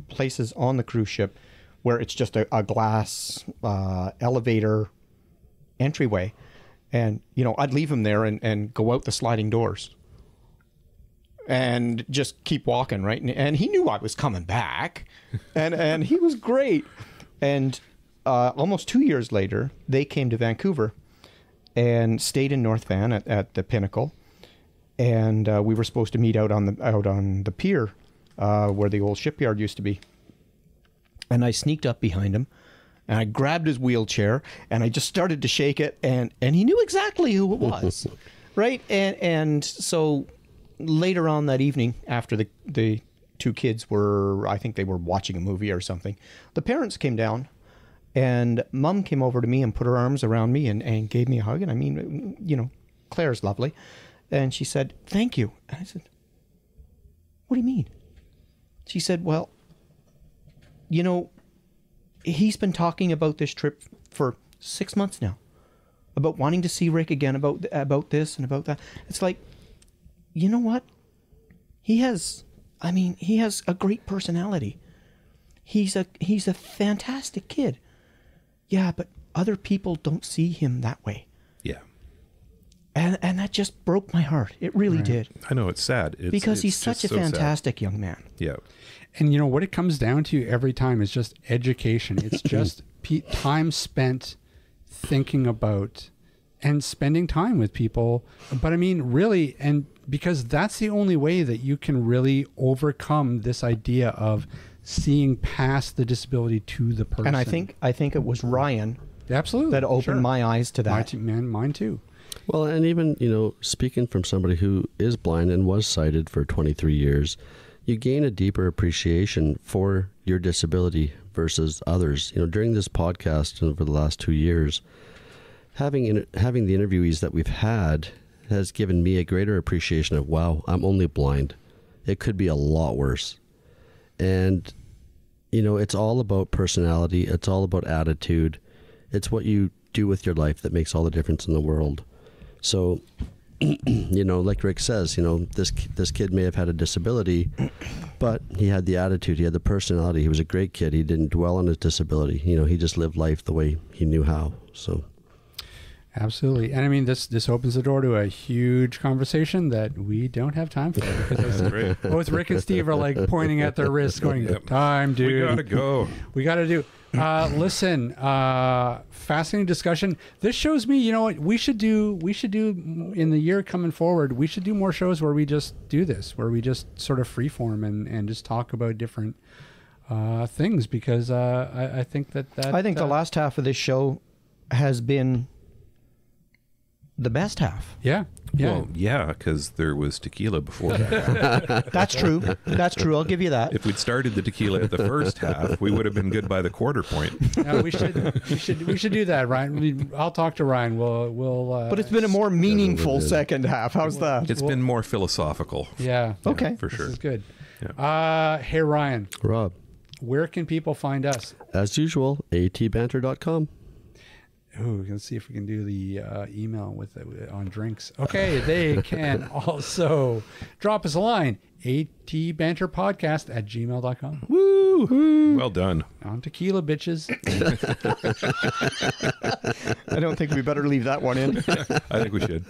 places on the cruise ship where it's just a glass elevator entryway, and I'd leave him there and go out the sliding doors and just keep walking, right? And he knew I was coming back, and he was great. And almost 2 years later, they came to Vancouver and stayed in North Van at the Pinnacle, and we were supposed to meet out on the pier where the old shipyard used to be. And I sneaked up behind him, and I grabbed his wheelchair, and I just started to shake it, and he knew exactly who it was, right? And so later on that evening, after the two kids I think they were watching a movie or something, the parents came down, and Mom came over to me and put her arms around me and gave me a hug. And I mean, Claire's lovely. And she said, "Thank you." And I said, "What do you mean?" She said, "Well, he's been talking about this trip for 6 months now, about wanting to see Rick again, about this and about that." It's like, you know what? He has a great personality. He's a fantastic kid. Yeah, but other people don't see him that way. yeah. And that just broke my heart. It really did. I know, it's sad. Because he's just such a so sad. fantastic young man. Yeah. And what it comes down to every time is just education. It's just time spent thinking about and spending time with people. But I mean, really, and because that's the only way that you can really overcome this idea of seeing past the disability to the person. And I think it was Ryan absolutely that opened my eyes to that. Mine too. Well, and even, speaking from somebody who is blind and was sighted for 23 years, you gain a deeper appreciation for your disability versus others. During this podcast and over the last 2 years, having the interviewees that we've had has given me a greater appreciation of, wow, I'm only blind. It could be a lot worse. And, it's all about personality. It's all about attitude. It's what you do with your life that makes all the difference in the world. So, like Rick says, this kid may have had a disability, but he had the attitude, he had the personality. He was a great kid. He didn't dwell on his disability. He just lived life the way he knew how. So, absolutely. And I mean, this opens the door to a huge conversation that we don't have time for, because both Rick and Steve are like pointing at their wrists going, "Time, dude. We gotta go. We gotta do." Listen, fascinating discussion. This shows me, what we should do in the year coming forward. We should do more shows where we just do this, where we just sort of freeform and just talk about different things, because I think that the last half of this show has been the best half. Yeah. Well, yeah, because there was tequila before. That's true. That's true. I'll give you that. If we'd started the tequila at the first half, we would have been good by the quarter point. No, we should do that, Ryan. I'll talk to Ryan. We'll. But it's been a more meaningful second half. How's that? It's been more philosophical. Yeah. Okay. For sure. This is good. Yeah. Hey, Ryan. Rob, where can people find us? as usual, atbanter.com. Oh, let's see if we can do the email on drinks. Okay, they can also drop us a line, atbanterpodcast@gmail.com. Woo! Well done. On tequila, bitches. I don't think we better leave that one in. I think we should.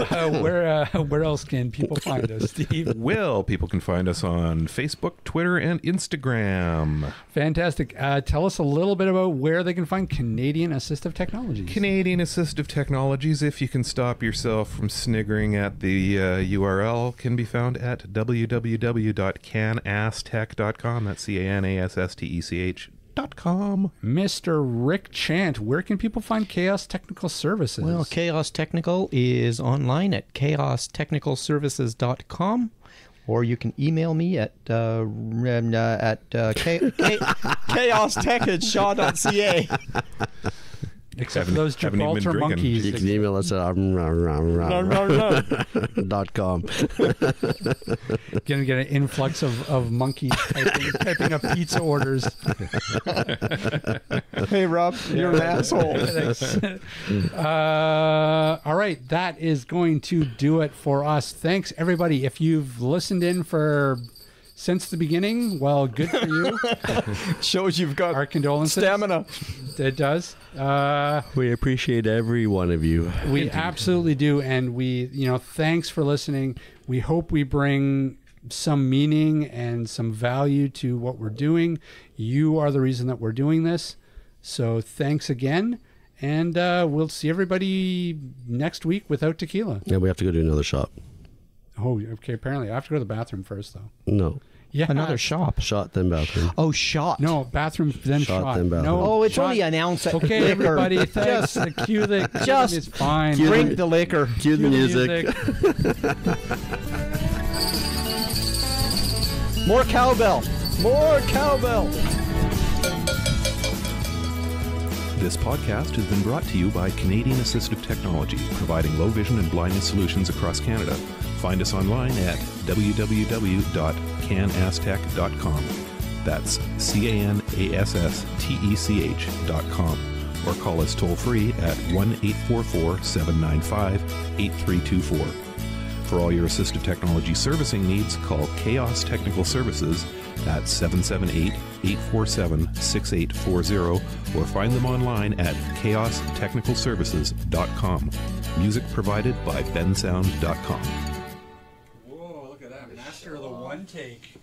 Where else can people find us, Steve? Well, people can find us on Facebook, Twitter, and Instagram. Fantastic. Tell us a little bit about where they can find Canadian Assistive Technologies. Canadian Assistive Technologies, if you can stop yourself from sniggering at the URL, can be found at www.canasstech.com. That's CANASSTECH.com. Mr. Rick Chant, where can people find Chaos Technical Services? Well, Chaos Technical is online at chaostechnicalservices.com, or you can email me at chaostech@shaw.ca. Except for those haven't even been Gibraltar drinking. monkeys. You can email us at .com. Gonna get an influx of monkeys typing up pizza orders. Hey, Rob, you're an asshole. All right, that is going to do it for us. Thanks, everybody. If you've listened in since the beginning, well, good for you. Shows you've got Our condolences. stamina. It does. We appreciate every one of you. We absolutely do, and thanks for listening. We hope we bring some meaning and some value to what we're doing. You are the reason that we're doing this, so thanks again, and we'll see everybody next week without tequila. Yeah, we have to go do another shot. Oh, okay. Apparently, I have to go to the bathroom first, though. No. Yeah, Another shop. Shot, then bathroom. Oh, shot. No, bathroom, then Shot, shot. then bathroom. No, Oh, it's shot. only an ounce. Okay, everybody, thanks. The cue the Just is fine. drink the liquor. Cue the music. More cowbell. More cowbell. This podcast has been brought to you by Canadian Assistive Technology, providing low vision and blindness solutions across Canada. Find us online at www.canasstech.com. That's CANASSTECH.com. Or call us toll free at 1-844-795-8324. For all your assistive technology servicing needs, call Chaos Technical Services at 778-847-6840 or find them online at chaostechnicalservices.com. Music provided by bensound.com. Whoa, look at that. Master of the one take.